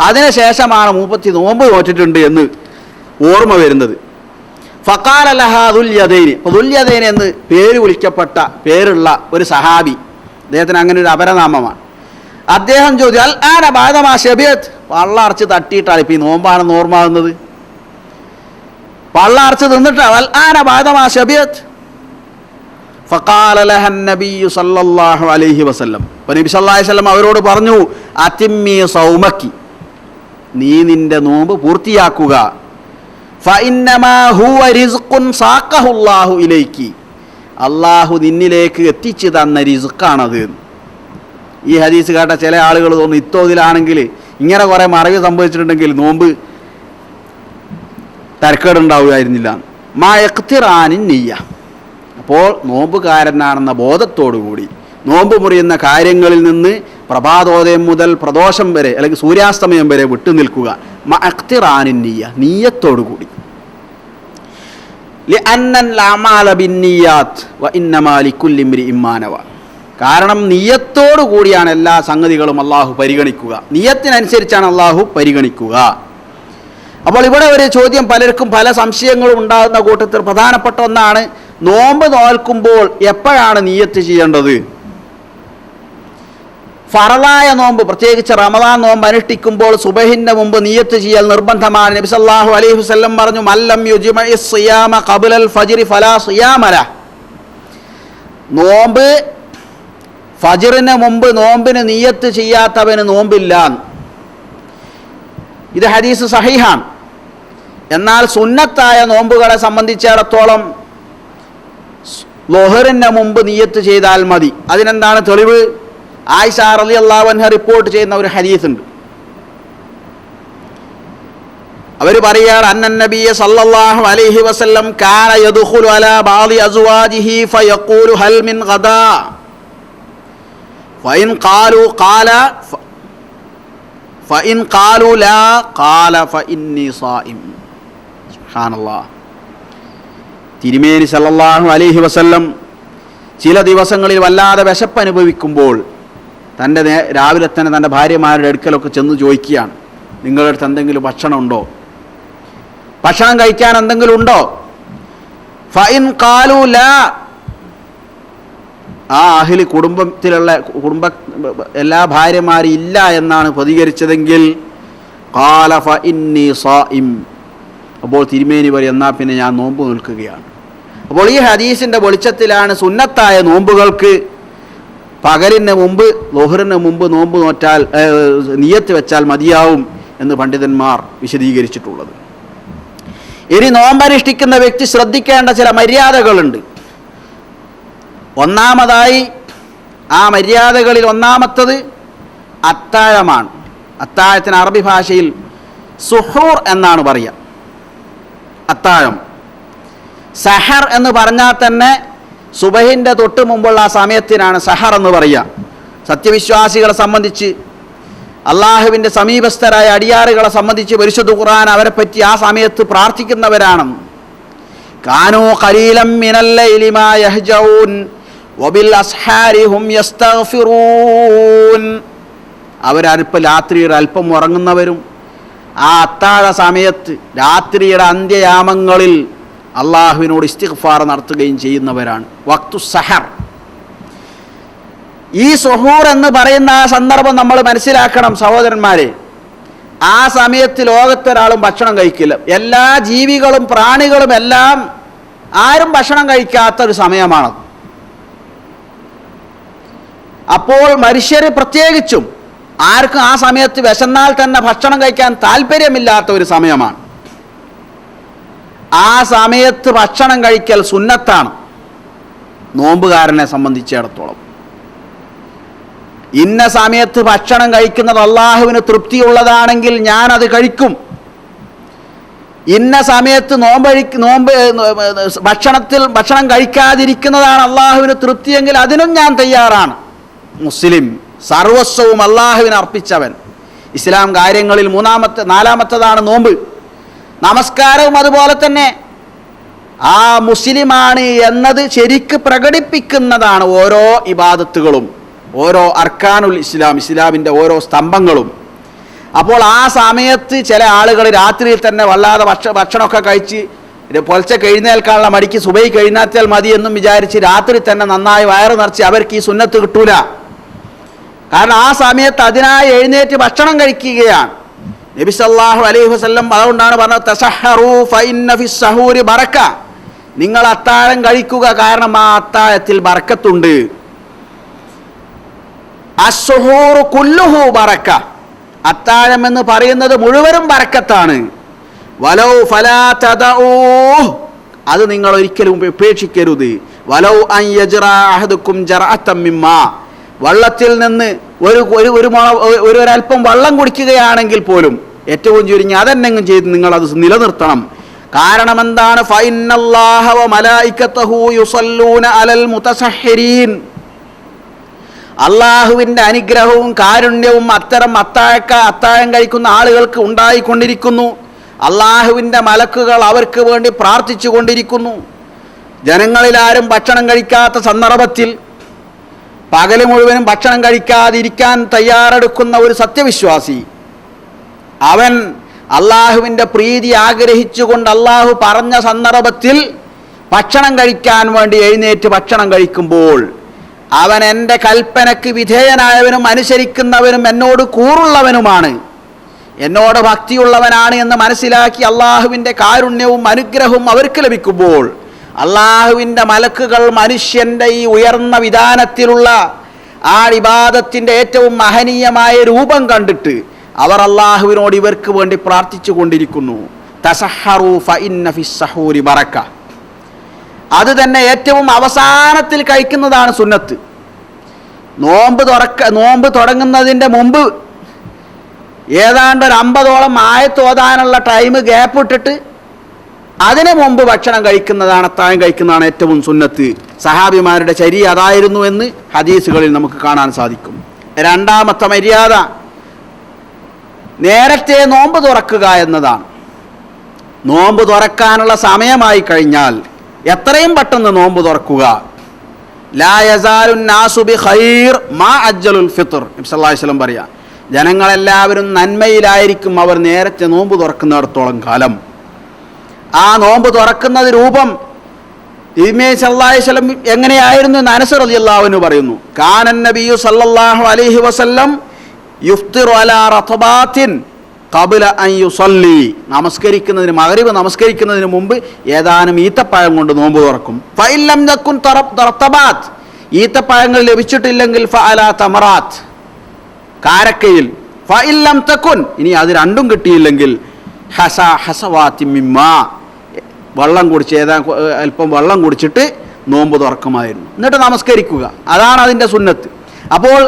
അതിനുശേഷമാണ് മൂപ്പത്തി നോമ്പ് നോറ്റിട്ടുണ്ട് എന്ന് ഓർമ്മ വരുന്നത്. ഫഖാല ലഹാ ദുൽയദൈനി, അപ്പോൾ ദുൽയദൈൻ എന്ന് പേര് വിളിക്കപ്പെട്ട പേരുള്ള ഒരു സഹാബി, അദ്ദേഹത്തിന് അങ്ങനെ ഒരു അപരനാമമാണ്. അദ്ദേഹം ചോദിച്ചു, അൽ ആന ബാദമാ ശബിയത്, പള്ളറച്ച് തട്ടിയിട്ടാണ് ഇപ്പം ഈ നോമ്പാണെന്ന് ഓർമ്മാകുന്നത്, പള്ളറച്ച് തിന്നിട്ടാണ്. അൽ ആന ബാദമാ ശബിയത് ഫഖാല ലഹൻ നബിയ്യു സല്ലല്ലാഹു അലൈഹി വസല്ലം, അപ്പോൾ നബി സല്ലല്ലാഹു അലൈഹി വസല്ലം അവരോട് പറഞ്ഞു, അതിമ്മി സൗമക്കി, നീ നിന്റെ നോമ്പ് പൂർത്തിയാക്കുക. ഫഇന്നമാ ഹുവ റിസ്ഖുൻ സാഖഹു അല്ലാഹു ഇലൈക്കി, അള്ളാഹു നിന്നിലേക്ക് എത്തിച്ചു തന്ന റിസ്ഖാണത്. ഈ ഹദീസ് കേട്ട ചില ആളുകൾ തോന്നുന്നു ഇത്തോതിലാണെങ്കിൽ ഇങ്ങനെ കുറേ മറവി സംഭവിച്ചിട്ടുണ്ടെങ്കിൽ നോമ്പ് തരക്കേടുണ്ടാവുകയായിരുന്നില്ല. മാ ഇഖ്തിറാനിൻ നിയ്യ, അപ്പോൾ നോമ്പുകാരനാണെന്ന ബോധത്തോടുകൂടി നോമ്പ് മുറിയുന്ന കാര്യങ്ങളിൽ നിന്ന് പ്രഭാതോദയം മുതൽ പ്രദോഷം വരെ അല്ലെങ്കിൽ സൂര്യാസ്തമയം വരെ വിട്ടു നിൽക്കുക മഅഖ്തിറാനിൻ നിയ്യ, നിയ്യത്തോടുകൂടി. ലിഅന്നൽ അഅമാല ബിന്നിയാത്ത് വ ഇന്നമാ ലികുല്ലി ഇംരിഇൻ മാ നവ. കാരണം നിയ്യത്തോടു കൂടിയാണ് എല്ലാ സംഗതികളും അള്ളാഹു പരിഗണിക്കുക, നിയ്യത്തിനനുസരിച്ചാണ് അള്ളാഹു പരിഗണിക്കുക. അപ്പോൾ ഇവിടെ ഒരു ചോദ്യം, പലർക്കും പല സംശയങ്ങളും ഉണ്ടാകുന്ന കൂട്ടത്തിൽ പ്രധാനപ്പെട്ട ഒന്നാണ്, നോമ്പ് നോൽക്കുമ്പോൾ എപ്പോഴാണ് നിയ്യത്ത് ചെയ്യേണ്ടത്? ഫറലായ നോമ്പ്, പ്രത്യേകിച്ച് റമദാൻ നോമ്പ് അനുഷ്ഠിക്കുമ്പോൾ സുബഹിന്റെ മുമ്പ് നിയ്യത്ത് ചെയ്യൽ നിർബന്ധമാണ്. നബി സല്ലല്ലാഹു അലൈഹി വസല്ലം പറഞ്ഞു, മല്ലം യുജ്മഇ സിയാമ ഖബ്ലൽ ഫജ്രി ഫലാ സിയാമ ലഹ്. നോമ്പ് ഫജ്റിന് മുമ്പ് നോമ്പിന് നിയ്യത്ത് ചെയ്യാത്തവന് നോമ്പില്ല. ഇത് ഹദീസ് സഹീഹാണ്. എന്നാൽ സുന്നത്തായ നോമ്പുകളെ സംബന്ധിച്ചിടത്തോളം ളുഹറിന് മുമ്പ് നിയ്യത്ത് ചെയ്താൽ മതി. അതിനെന്താണ് തെളിവ്? ആയിഷ റളിയല്ലാഹു അൻഹ റിപ്പോർട്ട് ചെയ്യുന്ന ഒരു ഹദീസ് ഉണ്ട്. അവർ പറയുകയാണ്, അന്നൻ നബിയ സല്ലല്ലാഹു അലൈഹി വസല്ലം കാന യദ്ഖുലു അലാ ബഅദി അസ്വാജിഹി ഫയഖൂലു ഹൽ മിൻ ഗദാ ഫഇൻ ഖാലു ഖാല ഫഇൻ ഖാലു ലാ ഖാല ഫഇന്നി സായിം. സുബ്ഹാനല്ലാഹ്. തിരുമേനി സല്ലല്ലാഹു അലൈഹി വസല്ലം ചില ദിവസങ്ങളിൽ വല്ലാതെ വിശപ്പ് അനുഭവിക്കുമ്പോൾ രാവിലെ തന്നെ തൻ്റെ ഭാര്യമാരുടെ അടുക്കലൊക്കെ ചെന്ന് ചോദിക്കുകയാണ്, നിങ്ങളുടെ അടുത്ത് എന്തെങ്കിലും ഭക്ഷണം ഉണ്ടോ? ഭക്ഷണം കഴിക്കാൻ എന്തെങ്കിലും ഉണ്ടോ? ഫഇൻ ഖാലു ലാ, ആ അഹ്ലി കുടുംബത്തിലുള്ള എല്ലാ ഭാര്യമാരും ഇല്ല എന്നാണ് പ്രതികരിച്ചതെങ്കിൽ ഖാല ഫഇന്നി സായിം, അപ്പോൾ തിരുമേനി പറയും, എന്നാൽ പിന്നെ ഞാൻ നോമ്പ് നിൽക്കുകയാണ്. അപ്പോൾ ഈ ഹദീസിൻ്റെ വെളിച്ചത്തിലാണ് സുന്നത്തായ നോമ്പുകൾക്ക് പകലിന് മുമ്പ് ളുഹറിന് മുമ്പ് നോമ്പ് നോറ്റാൽ നിയ്യത്ത് വെച്ചാൽ മതിയാവും എന്ന് പണ്ഡിതന്മാർ വിശദീകരിച്ചിട്ടുള്ളത്. ഇനി നോമ്പനുഷ്ഠിക്കുന്ന വ്യക്തി ശ്രദ്ധിക്കേണ്ട ചില മര്യാദകളുണ്ട്. ഒന്നാമതായി ആ മര്യാദകളിൽ ഒന്നാമത്തത് അത്താഴമാണ്. അത്താഴത്തിന് അറബി ഭാഷയിൽ സുഹൂർ എന്നാണ് പറയുക. അത്താഴം സഹർ എന്ന് പറഞ്ഞാൽ തന്നെ സുബഹിൻ്റെ തൊട്ട് മുമ്പുള്ള ആ സമയത്തിനാണ് സഹർ എന്ന് പറയുക. സത്യവിശ്വാസികളെ സംബന്ധിച്ച്, അള്ളാഹുവിൻ്റെ സമീപസ്ഥരായ അടിയാറുകളെ സംബന്ധിച്ച് പരിശുദ്ധ ഖുർആൻ അവരെ പറ്റി ആ സമയത്ത് പ്രാർത്ഥിക്കുന്നവരാണ്. കാനൂ ഖലീലം മിനൽ ലൈലി മാ യഹ്ജഊൻ വബിൽ അസ്ഹാരി ഹും യസ്തഗ്ഫിറൂൻ. രാത്രിയുടെ അല്പം ഉറങ്ങുന്നവരും ആ അത്താഴ സമയത്ത് രാത്രിയുടെ അന്ത്യയാമങ്ങളിൽ അള്ളാഹുവിനോട് ഇസ്തിഗ്ഫാർ നടത്തുകയും ചെയ്യുന്നവരാണ്. വഖ്തു സഹർ. ഈ സുഹൂർ എന്ന് പറയുന്ന ആ സന്ദർഭം നമ്മൾ മനസ്സിലാക്കണം സഹോദരന്മാരെ. ആ സമയത്ത് ലോകത്തൊരാളും ഭക്ഷണം കഴിക്കില്ല. എല്ലാ ജീവികളും പ്രാണികളും എല്ലാം ആരും ഭക്ഷണം കഴിക്കാത്ത ഒരു സമയമാണ്. അപ്പോൾ മനുഷ്യർ പ്രത്യേകിച്ചും ആർക്കും ആ സമയത്ത് വിശന്നാൽ തന്നെ ഭക്ഷണം കഴിക്കാൻ താല്പര്യമില്ലാത്ത ഒരു സമയമാണ്. ആ സമയത്ത് ഭക്ഷണം കഴിക്കൽ സുന്നത്താണ് നോമ്പുകാരനെ സംബന്ധിച്ചിടത്തോളം. ഇന്ന സമയത്ത് ഭക്ഷണം കഴിക്കുന്നത് അള്ളാഹുവിന് തൃപ്തിയുള്ളതാണെങ്കിൽ ഞാനത് കഴിക്കും. ഇന്ന സമയത്ത് ഭക്ഷണം കഴിക്കാതിരിക്കുന്നതാണ് അള്ളാഹുവിന് തൃപ്തിയെങ്കിൽ അതിനും ഞാൻ തയ്യാറാണ്. മുസ്ലിം സർവസ്വവും അള്ളാഹുവിന് അർപ്പിച്ചവൻ. ഇസ്ലാം കാര്യങ്ങളിൽ നാലാമത്തതാണ് നോമ്പ്. നമസ്കാരവും അതുപോലെ തന്നെ ആ മുസ്ലിമാണ് എന്നത് ശരിക്ക് പ്രകടിപ്പിക്കുന്നതാണ് ഓരോ ഇബാദത്തുകളും, ഓരോ അർക്കാനുൽ ഇസ്ലാം, ഇസ്ലാമിൻ്റെ ഓരോ സ്തംഭങ്ങളും. അപ്പോൾ ആ സമയത്ത് ചില ആളുകൾ രാത്രിയിൽ തന്നെ വല്ലാതെ ഭക്ഷണമൊക്കെ കഴിച്ച് പുലർച്ചെ എഴുന്നേൽക്കാനുള്ള മടിക്ക് സുബഹി കഴിഞ്ഞാൽ മതി എന്നും വിചാരിച്ച് രാത്രി തന്നെ നന്നായി വയറ് നിറച്ച് അവർക്ക് ഈ സുന്നത്ത് കിട്ടൂല. കാരണം ആ സമയത്ത് അതിനായി എഴുന്നേറ്റ് ഭക്ഷണം കഴിക്കുകയാണ്. നബി സല്ലല്ലാഹു അലൈഹി വസല്ലം അതുകൊണ്ടാണ് പറഞ്ഞത്, തസഹറു ഫഇന്ന ഫിസ് സഹൂരി ബറക. നിങ്ങൾ അത്താഴം കഴിക്കുക, കാരണം ആ അത്താഴത്തിൽ ബർക്കത്തുണ്ട്. അസ്സുഹൂറു കുല്ലുഹു ബറക. അത്താഴം എന്ന് പറയുന്നത് മുഴുവനും ബർക്കത്താണ്. വലൗ ഫലാ തദഊഹ്. അത് നിങ്ങൾ ഒരിക്കലും ഉപേക്ഷിക്കരുത്. വലൗ അൻ യജ്റാ അഹദുക്കും ജർഅതം മിമ്മാ. വള്ളത്തിൽ നിന്ന് ഒരൽപ്പം വെള്ളം കുടിക്കുകയാണെങ്കിൽ പോലും ഏറ്റവും ചുരുങ്ങി അതെന്നെങ്കിലും ചെയ്ത് നിങ്ങൾ അത് നിലനിർത്തണം. കാരണം എന്താണ്? ഫഇന്നല്ലാഹ വ മലായികതഹു യുസല്ലൂന അലൽ മുതസഹ്ഹിരീൻ. അള്ളാഹുവിൻ്റെ അനുഗ്രഹവും കാരുണ്യവും അത്തരം അത്താഴം കഴിക്കുന്ന ആളുകൾക്ക് ഉണ്ടായിക്കൊണ്ടിരിക്കുന്നു. അള്ളാഹുവിൻ്റെ മലക്കുകൾ അവർക്ക് വേണ്ടി പ്രാർത്ഥിച്ചു കൊണ്ടിരിക്കുന്നു. ജനങ്ങളിലാരും ഭക്ഷണം കഴിക്കാത്ത സന്ദർഭത്തിൽ പകല് മുഴുവനും ഭക്ഷണം കഴിക്കാതിരിക്കാൻ തയ്യാറെടുക്കുന്ന ഒരു സത്യവിശ്വാസി, അവൻ അള്ളാഹുവിൻ്റെ പ്രീതി ആഗ്രഹിച്ചുകൊണ്ട് അള്ളാഹു പറഞ്ഞ സന്ദർഭത്തിൽ ഭക്ഷണം കഴിക്കാൻ വേണ്ടി എഴുന്നേറ്റ് ഭക്ഷണം കഴിക്കുമ്പോൾ അവൻ എൻ്റെ കൽപ്പനയ്ക്ക് വിധേയനായവനും അനുസരിക്കുന്നവനും എന്നോട് കൂറുള്ളവനുമാണ്, എന്നോട് ഭക്തിയുള്ളവനാണ് എന്ന് മനസ്സിലാക്കി അള്ളാഹുവിൻ്റെ കാരുണ്യവും അനുഗ്രഹവും അവർക്ക് ലഭിക്കുമ്പോൾ അള്ളാഹുവിൻ്റെ മലക്കുകൾ മനുഷ്യൻ്റെ ഈ ഉയർന്ന വിധാനത്തിലുള്ള ആ ഇബാദത്തിൻ്റെ ഏറ്റവും മഹനീയമായ രൂപം കണ്ടിട്ട് അവർ അള്ളാഹുവിനോട് ഇവർക്ക് വേണ്ടി പ്രാർത്ഥിച്ചു കൊണ്ടിരിക്കുന്നു. തസഹറു ഫഇന്ന ഫിസ്സഹൂരി ബറക. അത് തന്നെ ഏറ്റവും അവസാനത്തിൽ കഴിക്കുന്നതാണ് സുന്നത്ത്. നോമ്പ് തുടങ്ങുന്നതിൻ്റെ മുമ്പ് ഏതാണ്ട് ഒരു 50ഓളം ആയത്ത് ഓതാനുള്ള ടൈം ഗ്യാപ്പ് ഇട്ടിട്ട് അതിനു മുമ്പ് ഭക്ഷണം കഴിക്കുന്നതാണ്, അത്താഴം കഴിക്കുന്നതാണ് ഏറ്റവും സുന്നത്ത്. സഹാബിമാരുടെ ചര്യ അതായിരുന്നു എന്ന് ഹദീസുകളിൽ നമുക്ക് കാണാൻ സാധിക്കും. രണ്ടാമത്തെ മര്യാദ നേരത്തെ നോമ്പ് തുറക്കുക എന്നതാണ്. നോമ്പ് തുറക്കാനുള്ള സമയമായി കഴിഞ്ഞാൽ എത്രയും പെട്ടെന്ന് നോമ്പ് തുറക്കുക. ലാ യസാലുൻ നാസു ബി ഖൈർ മാ അജ്ജലുൽ ഫിത്ർ. നബി സല്ലല്ലാഹു അലൈഹി വസല്ലം പറയാ, ജനങ്ങളെല്ലാവരും നന്മയിലായിരിക്കും അവർ നേരത്തെ നോമ്പ് തുറക്കുന്നിടത്തോളം കാലം. ആ നോമ്പ് തുറക്കുന്നത് രൂപം നബി സല്ലല്ലാഹു അലൈഹി വസല്ലം എങ്ങനെയായിരുന്നു എന്ന് അനസ് റളിയല്ലാഹു അൻഹു പറയുന്നു. കാനൻ നബിയു സല്ലല്ലാഹു അലൈഹി വസല്ലം യുഫ്തിറു അലാ റതബാത്തിൻ ഖബല അൻ യുസല്ലി. മഗ്രിബ് നമസ്കരിക്കുന്നതിന് മുമ്പ് ഏതാനും ഈത്തപ്പഴം കൊണ്ട് നോമ്പ് തുറക്കും. ഫഇല്ലം യകുൻ റതബാത്ത്, ഈത്തപ്പഴങ്ങൾ ലഭിച്ചിട്ടില്ലെങ്കിൽ ഫഅലാ തമറാത്ത്, കാരക്കയിൽ. ഫഇല്ലം തകുൻ, ഇനി അത് രണ്ടും കിട്ടിയില്ലെങ്കിൽ ഹസവാത്തി മിമ്മാ, വെള്ളം കുടിച്ച് അല്പം വെള്ളം കുടിച്ചിട്ട് നോമ്പ് തുറക്കുമായിരുന്നു. എന്നിട്ട് നമസ്കരിക്കുക. അതാണ് അതിൻ്റെ സുന്നത്ത്. അപ്പോൾ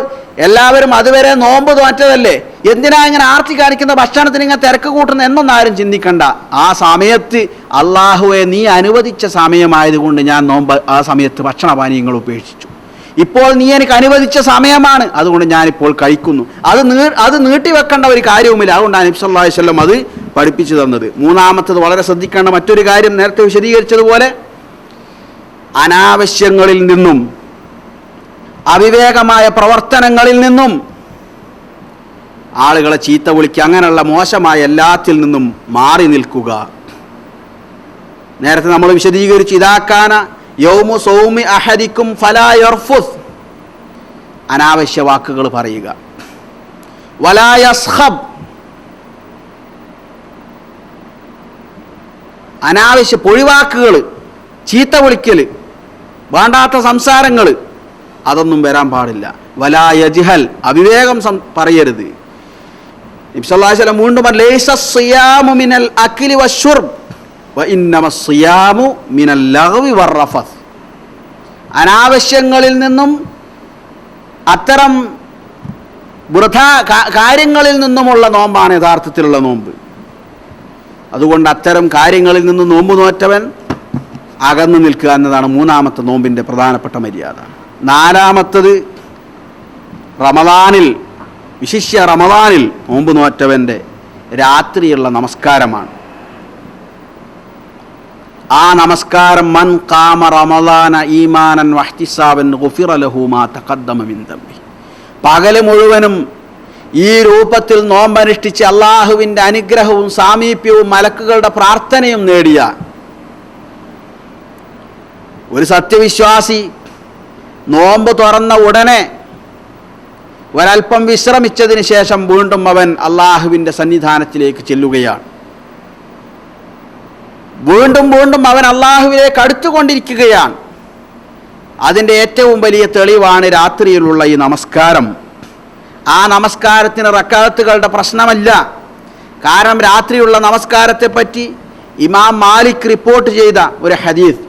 എല്ലാവരും അതുവരെ നോമ്പ് തോറ്റതല്ലേ, എന്തിനാ ഇങ്ങനെ ആർത്തി കാണിക്കുന്ന ഭക്ഷണത്തിന് ഇങ്ങനെ തിരക്ക് കൂട്ടുന്ന എന്നൊന്നും ആരും ചിന്തിക്കണ്ട. ആ സമയത്ത് അള്ളാഹുവെ നീ അനുവദിച്ച സമയമായതുകൊണ്ട് ഞാൻ നോമ്പ് ആ സമയത്ത് ഭക്ഷണപാനീയങ്ങൾ ഉപേക്ഷിച്ചു. ഇപ്പോൾ നീ എനിക്ക് അനുവദിച്ച സമയമാണ്, അതുകൊണ്ട് ഞാനിപ്പോൾ കഴിക്കുന്നു. അത് നീട്ടിവെക്കേണ്ട ഒരു കാര്യവുമില്ല. അതുകൊണ്ടാണ് നബി സല്ലല്ലാഹു അലൈഹി വസല്ലം അത് പഠിപ്പിച്ചു തന്നത്. മൂന്നാമത്തത് വളരെ ശ്രദ്ധിക്കേണ്ട മറ്റൊരു കാര്യം, നേരത്തെ വിശദീകരിച്ചതുപോലെ അനാവശ്യങ്ങളിൽ നിന്നും അവിവേകമായ പ്രവർത്തനങ്ങളിൽ നിന്നും ആളുകളെ ചീത്ത വിളിക്കുക, അങ്ങനെയുള്ള മോശമായ എല്ലാത്തിൽ നിന്നും മാറി നിൽക്കുക. നേരത്തെ നമ്മൾ വിശദീകരിച്ചു, ഇദാകാന യൗമു സൗമി അഹദിക്കും ഫലാ യർഫുസ്, അനാവശ്യ വാക്കുകൾ പറയുക. വലാ യസ്ഖബ്, അനാവശ്യ പൊഴിവാക്കുകൾ, ചീത്ത വിളിക്കൽ, വേണ്ടാത്ത സംസാരങ്ങൾ, അതൊന്നും വരാൻ പാടില്ല. വലാ യജ്ഹൽ, അവിവേകം പറയരുത്. നബി സല്ലല്ലാഹു അലൈഹി വസല്ലം വീണ്ടും ലൈസ സിയാമു മിനൽ അക്ലി വശുർബ് വഇന്നമ സിയാമു മിനൽ ലഗ്വി വറഫസ്. അനാവശ്യങ്ങളിൽ നിന്നും അത്തരം വൃഥാ കാര്യങ്ങളിൽ നിന്നുമുള്ള നോമ്പാണ് യഥാർത്ഥത്തിലുള്ള നോമ്പ്. അതുകൊണ്ട് അത്തരം കാര്യങ്ങളിൽ നിന്ന് നോമ്പ് നോറ്റവൻ അകന്നു നിൽക്കുക എന്നതാണ് മൂന്നാമത്തെ നോമ്പിൻ്റെ പ്രധാനപ്പെട്ട മര്യാദ. നാലാമത്തത് റമദാനിൽ, വിശിഷ്യ റമദാനിൽ നോമ്പ് നോറ്റവൻ്റെ രാത്രിയുള്ള നമസ്കാരമാണ്. ആ നമസ്കാരം മൻ ഖാമ റമദാന ഈമാനൻ വഹ്തിസാബൻ ഗുഫിറ ലഹു മാ തഖദ്ദമ മിൻ ദംബി. പകല് മുഴുവനും ഈ രൂപത്തിൽ നോമ്പനുഷ്ഠിച്ച് അള്ളാഹുവിൻ്റെ അനുഗ്രഹവും സാമീപ്യവും മലക്കുകളുടെ പ്രാർത്ഥനയും നേടിയ ഒരു സത്യവിശ്വാസി നോമ്പ് തുറന്ന ഉടനെ ഒരൽപ്പം വിശ്രമിച്ചതിന് ശേഷം വീണ്ടും അവൻ അള്ളാഹുവിൻ്റെ സന്നിധാനത്തിലേക്ക് ചെല്ലുകയാണ്. വീണ്ടും വീണ്ടും അവൻ അള്ളാഹുവിലേക്ക് അടുത്തുകൊണ്ടിരിക്കുകയാണ്. അതിൻ്റെ ഏറ്റവും വലിയ തെളിവാണ് രാത്രിയിലുള്ള ഈ നമസ്കാരം. ആ നമസ്കാരത്തിന് റക്അത്തുകളുടെ പ്രശ്നമല്ല. കാരണം രാത്രിയുള്ള നമസ്കാരത്തെപ്പറ്റി ഇമാം മാലിക് റിപ്പോർട്ട് ചെയ്ത ഒരു ഹദീസ്,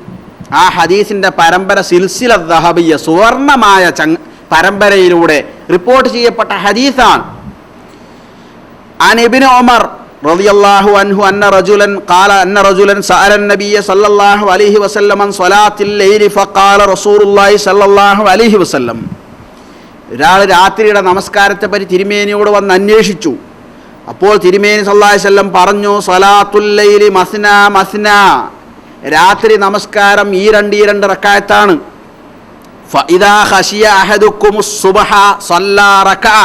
ആ ഹദീസിൻ്റെ പരമ്പര സിൽസില ദഹബിയ, സുവർണമായ പരമ്പരയിലൂടെ റിപ്പോർട്ട് ചെയ്യപ്പെട്ട ഹദീസാണ്. അൻ ഇബ്നു ഉമർ റളിയല്ലാഹു അൻഹു അന്ന റജുലൻ ഖാല അന്ന റജുലൻ സഅല നബിയ സല്ലല്ലാഹു അലൈഹി വസല്ലം അൻ സ്വലാത്തിൽ ലൈലി ഫഖാല റസൂലുള്ളാഹി സല്ലല്ലാഹു അലൈഹി വസല്ലം ഒരാൾ രാത്രിയുടെ നമസ്കാരത്തെപ്പറ്റി തിരുമേനിയോട് വന്ന് അന്വേഷിച്ചു. അപ്പോൾ തിരുമേനി സല്ലല്ലാഹു അലൈഹി വസല്ലം പറഞ്ഞു, സ്വലാത്തുൽ ലൈലി മസ്ന മസ്ന, രാത്രി നമസ്കാരം ഈ രണ്ട് റക്അത്താണ്. ഫഇദാ ഖശിയ അഹദുക്കുമുസ് സുബ്ഹ സല്ലാ റക്അ,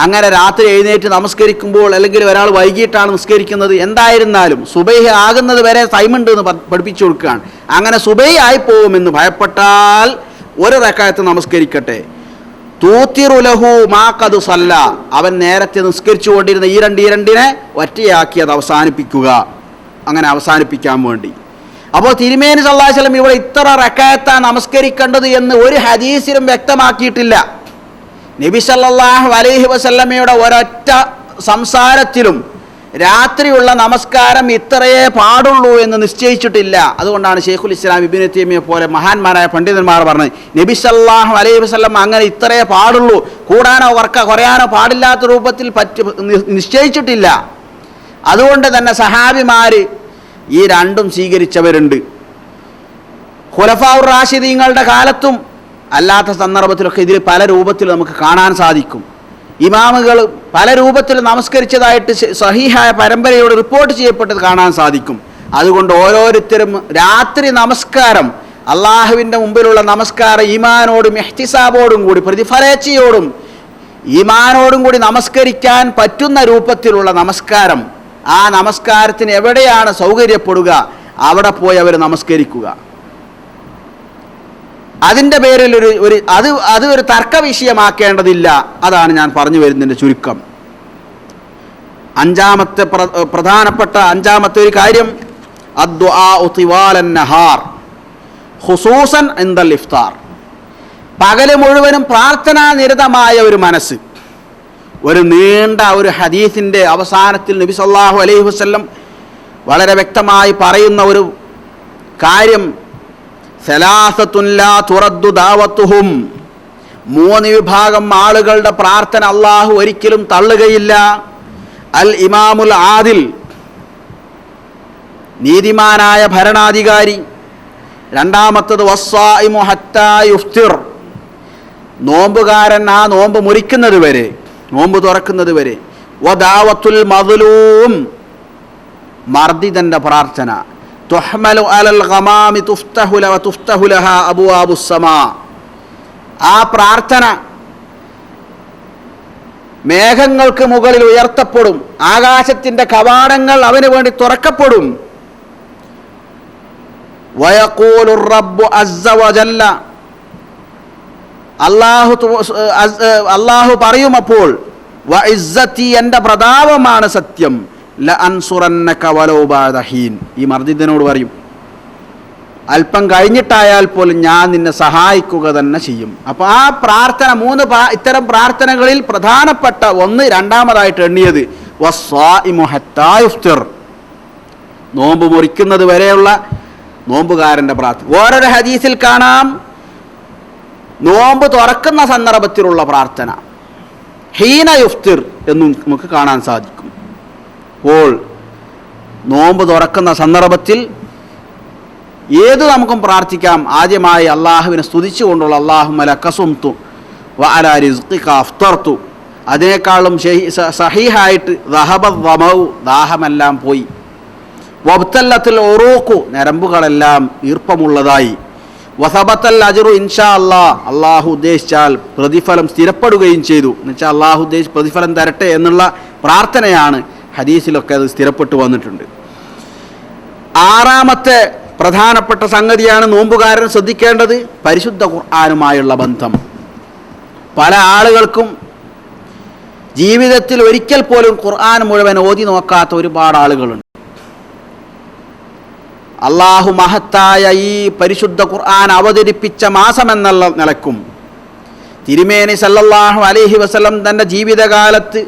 അങ്ങനെ രാത്രി എഴുന്നേറ്റ് നമസ്കരിക്കുമ്പോൾ, അല്ലെങ്കിൽ ഒരാൾ വൈകിട്ടാണ് നിസ്കരിക്കുന്നത്, എന്തായിരുന്നാലും സുബൈഹ് ആകുന്നത് വരെ ടൈമുണ്ട് എന്ന് പഠിപ്പിച്ചു കൊടുക്കുകയാണ്. അങ്ങനെ സുബൈഹ് ആയിപ്പോകുമെന്ന് ഭയപ്പെട്ടാൽ ഒരു റക്അത്ത് നമസ്കരിക്കട്ടെ. തൂത്തിറുലഹു മാ ഖദ് സല്ല, അവൻ നേരത്തെ നിസ്കരിച്ചു കൊണ്ടിരുന്ന ഈ രണ്ടിനെ ഒറ്റയാക്കി അത് അവസാനിപ്പിക്കുക, അങ്ങനെ അവസാനിപ്പിക്കാൻ വേണ്ടി. അപ്പോൾ തിരുമേനി സല്ലല്ലാഹു അലൈഹി വസല്ലം ഇവിടെ ഇത്ര റക്അത്താണ് നമസ്കരിക്കേണ്ടത് എന്ന് ഒരു ഹദീസിലും വ്യക്തമാക്കിയിട്ടില്ല. നബി സല്ലല്ലാഹു അലൈഹി വസല്ലമയുടെ ഒരൊറ്റ സംസാരത്തിലും രാത്രിയുള്ള നമസ്കാരം ഇത്രയേ പാടുള്ളൂ എന്ന് നിശ്ചയിച്ചിട്ടില്ല. അതുകൊണ്ടാണ് ശൈഖുൽ ഇസ്ലാം ഇബ്നു തൈമിയ്യ പോലെ മഹാന്മാരായ പണ്ഡിതന്മാർ പറഞ്ഞത്, നബി സല്ലല്ലാഹു അലൈഹി വസല്ലം അങ്ങനെ ഇത്രയേ പാടുള്ളൂ, കൂടാനോ കുറയാനോ പാടില്ലാത്ത രൂപത്തിൽ നിശ്ചയിച്ചിട്ടില്ല. അതുകൊണ്ട് തന്നെ സഹാബിമാർ ഈ രണ്ടും സ്വീകരിച്ചവരുണ്ട്. ഖുലഫാഉർ റാഷിദീങ്ങളുടെ കാലത്തും അല്ലാത്ത സന്ദർഭത്തിലൊക്കെ ഇതിൽ പല രൂപത്തിൽ നമുക്ക് കാണാൻ സാധിക്കും. ഇമാമുകൾ പല രൂപത്തിൽ നമസ്കരിച്ചതായിട്ട് സഹീഹായ പരമ്പരയോട് റിപ്പോർട്ട് ചെയ്യപ്പെട്ടത് കാണാൻ സാധിക്കും. അതുകൊണ്ട് ഓരോരുത്തരും രാത്രി നമസ്കാരം, അള്ളാഹുവിൻ്റെ മുമ്പിലുള്ള നമസ്കാരം ഈമാനോടും ഇഹ്തിസാബോടും കൂടി, പ്രതിഫലേച്ഛയോടും ഈമാനോടും കൂടി നമസ്കരിക്കാൻ പറ്റുന്ന രൂപത്തിലുള്ള നമസ്കാരം, ആ നമസ്കാരത്തിന് എവിടെയാണ് സൗകര്യപ്പെടുക അവിടെ പോയി അവർ നമസ്കരിക്കുക. അതിൻ്റെ പേരിൽ അത് ഒരു തർക്ക വിഷയമാക്കേണ്ടതില്ല. അതാണ് ഞാൻ പറഞ്ഞു വരുന്നതിൻ്റെ ചുരുക്കം. പ്രധാനപ്പെട്ട അഞ്ചാമത്തെ ഒരു കാര്യം, അദ്ദുആഉ തിവാലൻ നഹാർ ഖുസൂസൻ ഇൻദൽ ഇഫ്താർ, പകല് മുഴുവനും പ്രാർത്ഥനാ നിരതമായ ഒരു മനസ്സ്. ഒരു നീണ്ട ഒരു ഹദീസിൻ്റെ അവസാനത്തിൽ നബി സല്ലല്ലാഹു അലൈഹി വസല്ലം വളരെ വ്യക്തമായി പറയുന്ന ഒരു കാര്യം, സലാസത്തുൻ ലാ തുറദ്ദു ദഅവത്തുഹും, 3 വിഭാഗം ആളുകളുടെ പ്രാർത്ഥന അള്ളാഹു ഒരിക്കലും തള്ളുകയില്ല. അൽ ഇമാമുൽ ആദിൽ, നീതിമാനായ ഭരണാധികാരി. രണ്ടാമത്തത് വസ്സായിമു ഹത്താ യുഫ്തിർ, നോമ്പുകാരൻ ആ നോമ്പ് മുറിക്കുന്നത് വരെ, നോമ്പ് തുറക്കുന്നത് വരെ. വദാവത്തുൽ മദ്ലൂം, മർദിദന്റെ പ്രാർത്ഥന. തുഹ്മലു അലൽ ഗമാമി തുഫ്തഹു ലഹാ അബ്വാബുസ് സമാ, ആ പ്രാർത്ഥന മേഘങ്ങൾക്ക് മുകളിൽ ഉയർത്തപ്പെടും, ആകാശത്തിന്റെ കവാടങ്ങൾ അവന് വേണ്ടി തുറക്കപ്പെടും. വയഖൂലു റബ്ബു അസ്സ വജല്ല, അല്ലാഹു പറയും അപ്പോൾ, വഇസ്സതി, എൻ്റെ പ്രതാപമാണ് സത്യം, ലഅൻസുറന്നക വലൗ ബഅദ ഹീൻ, ഈ മർദിദനോട് പറയും, അല്പം കഴിഞ്ഞിട്ടായാൽ പോലും ഞാൻ നിന്നെ സഹായിക്കുക തന്നെ ചെയ്യും. അപ്പോൾ ആ പ്രാർത്ഥന, ഇത്തരം പ്രാർത്ഥനകളിൽ പ്രധാനപ്പെട്ട ഒന്ന്, രണ്ടാമതായിട്ട് എണ്ണിയത് വസ്സായിമു ഹത്താ യുഫ്തിർ, നോമ്പ് മുറിക്കുന്നത് വരെയുള്ള നോമ്പുകാരൻ്റെ പ്രാർത്ഥന. വേറൊരു ഹദീസിൽ കാണാം നോമ്പ് തുറക്കുന്ന സന്ദർഭത്തിലുള്ള പ്രാർത്ഥന, ഹീന യുഫ്തിർ എന്നും നമുക്ക് കാണാൻ സാധിക്കും. അപ്പോൾ നോമ്പ് തുറക്കുന്ന സന്ദർഭത്തിൽ ഏത് നമുക്കും പ്രാർത്ഥിക്കാം. ആദ്യമായി അള്ളാഹുവിനെ സ്തുതിച്ചുകൊണ്ടുള്ള അല്ലാഹുമ്മ ലക സുംതു വഅലാ റിസ്ഖിക അഫ്തർതു, അതിനേക്കാളും സഹീഹായിട്ട് ദഹബദ് ദമഉ, ദാഹമെല്ലാം പോയി. വബ്തല്ലത്തുൽ ഉറൂഖു, നരമ്പുകളെല്ലാം ഈർപ്പമുള്ളതായി. വസബത്തൽ അജ്റു ഇൻഷാ അല്ലാഹ്, അള്ളാഹു ഉദ്ദേശിച്ചാൽ പ്രതിഫലം സ്ഥിരപ്പെടുകയും ചെയ്തു. എന്നുവെച്ചാൽ അള്ളാഹു ഉദ്ദേശിച്ച് പ്രതിഫലം തരട്ടെ എന്നുള്ള പ്രാർത്ഥനയാണ്. ഹദീസിലൊക്കെ അത് സ്ഥിരപ്പെട്ടു വന്നിട്ടുണ്ട്. ആറാമത്തെ പ്രധാനപ്പെട്ട സംഗതിയാണ് നോമ്പുകാരൻ ശ്രദ്ധിക്കേണ്ടത്, പരിശുദ്ധ ഖുർആനുമായുള്ള ബന്ധം. പല ആളുകൾക്കും ജീവിതത്തിൽ ഒരിക്കൽ പോലും ഖുർആൻ മുഴുവൻ ഓതി നോക്കാത്ത ഒരുപാട് ആളുകളുണ്ട്. അള്ളാഹു മഹത്തായ ഈ പരിശുദ്ധ ഖുർആൻ അവതരിപ്പിച്ച മാസമെന്നുള്ള നിലക്കും തിരുമേനി സല്ലല്ലാഹു അലൈഹി വസല്ലം തൻ്റെ ജീവിതകാലത്ത്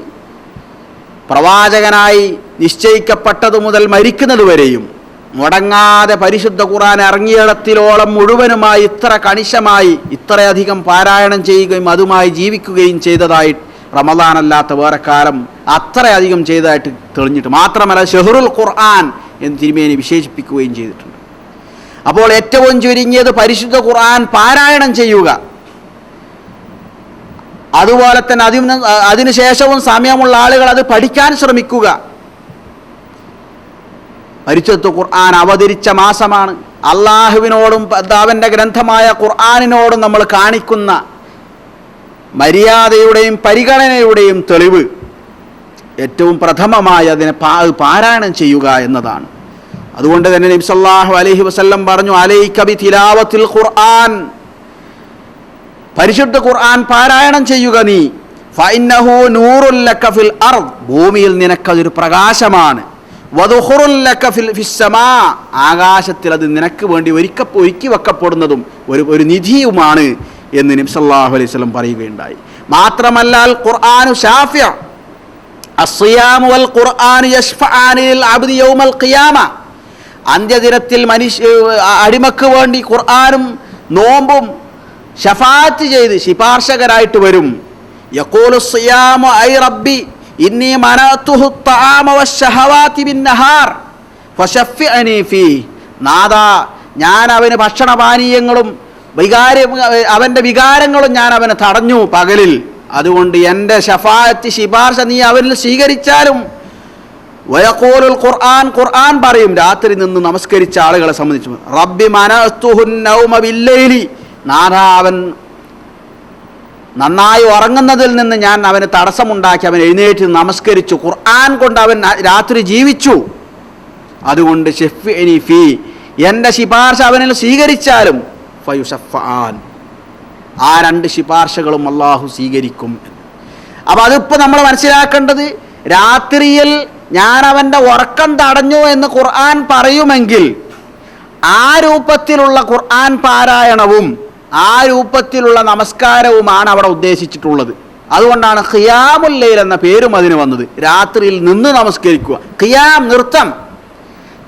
പ്രവാചകനായി നിശ്ചയിക്കപ്പെട്ടതു മുതൽ മരിക്കുന്നതുവരെയും മുടങ്ങാതെ പരിശുദ്ധ ഖുർആൻ ഇറങ്ങിയിടത്തിലോളം മുഴുവനുമായി ഇത്ര കണിശമായി ഇത്രയധികം പാരായണം ചെയ്യുകയും അതുമായി ജീവിക്കുകയും ചെയ്തതായി റമദാനല്ലാത്ത വേറെ കാലം അത്രയധികം ചെയ്തതായിട്ട് തെളിഞ്ഞിട്ട്, മാത്രമല്ല ഷഹ്റുൽ ഖുർആൻ എന്ന് തിരുമേനി വിശേഷിപ്പിക്കുകയും ചെയ്തിട്ടുണ്ട്. അപ്പോൾ ഏറ്റവും ചുരുങ്ങിയത് പരിശുദ്ധ ഖുർആൻ പാരായണം ചെയ്യുക, അതുപോലെ തന്നെ അതിനുശേഷവും സമയമുള്ള ആളുകൾ അത് പഠിക്കാൻ ശ്രമിക്കുക. പരിശുദ്ധ ഖുർആൻ അവതരിച്ച മാസമാണ്. അള്ളാഹുവിനോടും അവൻ്റെ ഗ്രന്ഥമായ ഖുർആനിനോടും നമ്മൾ കാണിക്കുന്ന മര്യാദയുടെയും പരിഗണനയുടെയും തെളിവ് ഏറ്റവും പ്രഥമമായി അതിനെ പാരായണം ചെയ്യുക എന്നതാണ്. അതുകൊണ്ട് തന്നെ നബി സല്ലല്ലാഹു അലൈഹി വസല്ലം പറഞ്ഞു, അലൈക ബിതിലാവത്തിൽ ഖുർആൻ, പരിശുദ്ധ ഖുർആൻ പാരായണം ചെയ്യുക നീ. ഫഇന്നഹു നൂറുൽ ലക ഫിൽ അർദ്, ഭൂമിയിൽ നിനക്കതൊരു പ്രകാശമാണ്. വദുഖുറുൽ ലക ഫിസ്സമാ, ആകാശത്തിൽ അത് നിനക്ക് വേണ്ടി ഒരുക്കി വെക്കപ്പെടുന്നതും ഒരു നിധിയുമാണ് എന്ന് നബി സല്ലല്ലാഹു അലൈഹി വസല്ലം പറയുകയുണ്ടായി. മാത്രമല്ല അൽ ഖുർആനു ശാഫിഅ, അസ്സിയാമു വൽ ഖുർആനു യശ്ഫഅാനി ലിൽ അബ്ദി യൗമൽ ഖിയാമ, അന്ത്യദിനത്തിൽ അടിമക്ക് വേണ്ടി ഖുർആനും നോമ്പും ശഫാഅത്ത് ചെയ്ത് ശിപാർശകരായിട്ട് വരും. യഖൂലു സിയാമു ഐ റബ്ബി ഇന്നി മനഅതുഹു അത്അാമ വശഹവാതി ബിന്നഹാർ ഫശഫ്ഇഅനി ഫീ, നാദാ ഞാൻ അവന് ഭക്ഷണപാനീയങ്ങളും അവൻ്റെ വികാരങ്ങളും ഞാൻ അവന് തടഞ്ഞു പകലിൽ, അതുകൊണ്ട് എൻ്റെ ശഫാഅത്ത് ശിപാർശ നീ അവനിൽ സ്വീകരിച്ചാലും. വയഖൂലുൽ ഖുർആൻ, ഖുർആൻ പറയും രാത്രി നിന്ന് നമസ്കരിച്ച ആളുകളെ സംബന്ധിച്ച്, റബ്ബി മനഅതുഹുൻ നൗമ ബില്ലൈലി, നാദാ അവൻ നന്നായി ഉറങ്ങുന്നതിൽ നിന്ന് ഞാൻ അവന് തടസ്സമുണ്ടാക്കി അവൻ എഴുന്നേറ്റ് നമസ്കരിച്ചു, ഖുർആൻ കൊണ്ട് അവൻ രാത്രി ജീവിച്ചു, അതുകൊണ്ട് ശഫ്ഇനി ഫീ, എൻ്റെ ശിപാർശ അവനിൽ സ്വീകരിച്ചാലും ഫയുശഫ്ഫആൻ, ആ രണ്ട് ശിപാർശകളും അള്ളാഹു സ്വീകരിക്കും. അപ്പം അതിപ്പോൾ നമ്മൾ മനസ്സിലാക്കേണ്ടത്, രാത്രിയിൽ ഞാൻ അവൻ്റെ ഉറക്കം തടഞ്ഞു എന്ന് ഖുർആൻ പറയുമെങ്കിൽ ആ രൂപത്തിലുള്ള ഖുർആൻ പാരായണവും ആ രൂപത്തിലുള്ള നമസ്കാരവുമാണ് അവിടെ ഉദ്ദേശിച്ചിട്ടുള്ളത്. അതുകൊണ്ടാണ് ഖിയാമുൽ ലൈൽ എന്ന പേരും അതിന് വന്നത്. രാത്രിയിൽ നിന്ന് നമസ്കരിക്കുക. ഖിയാം, നൃത്തം,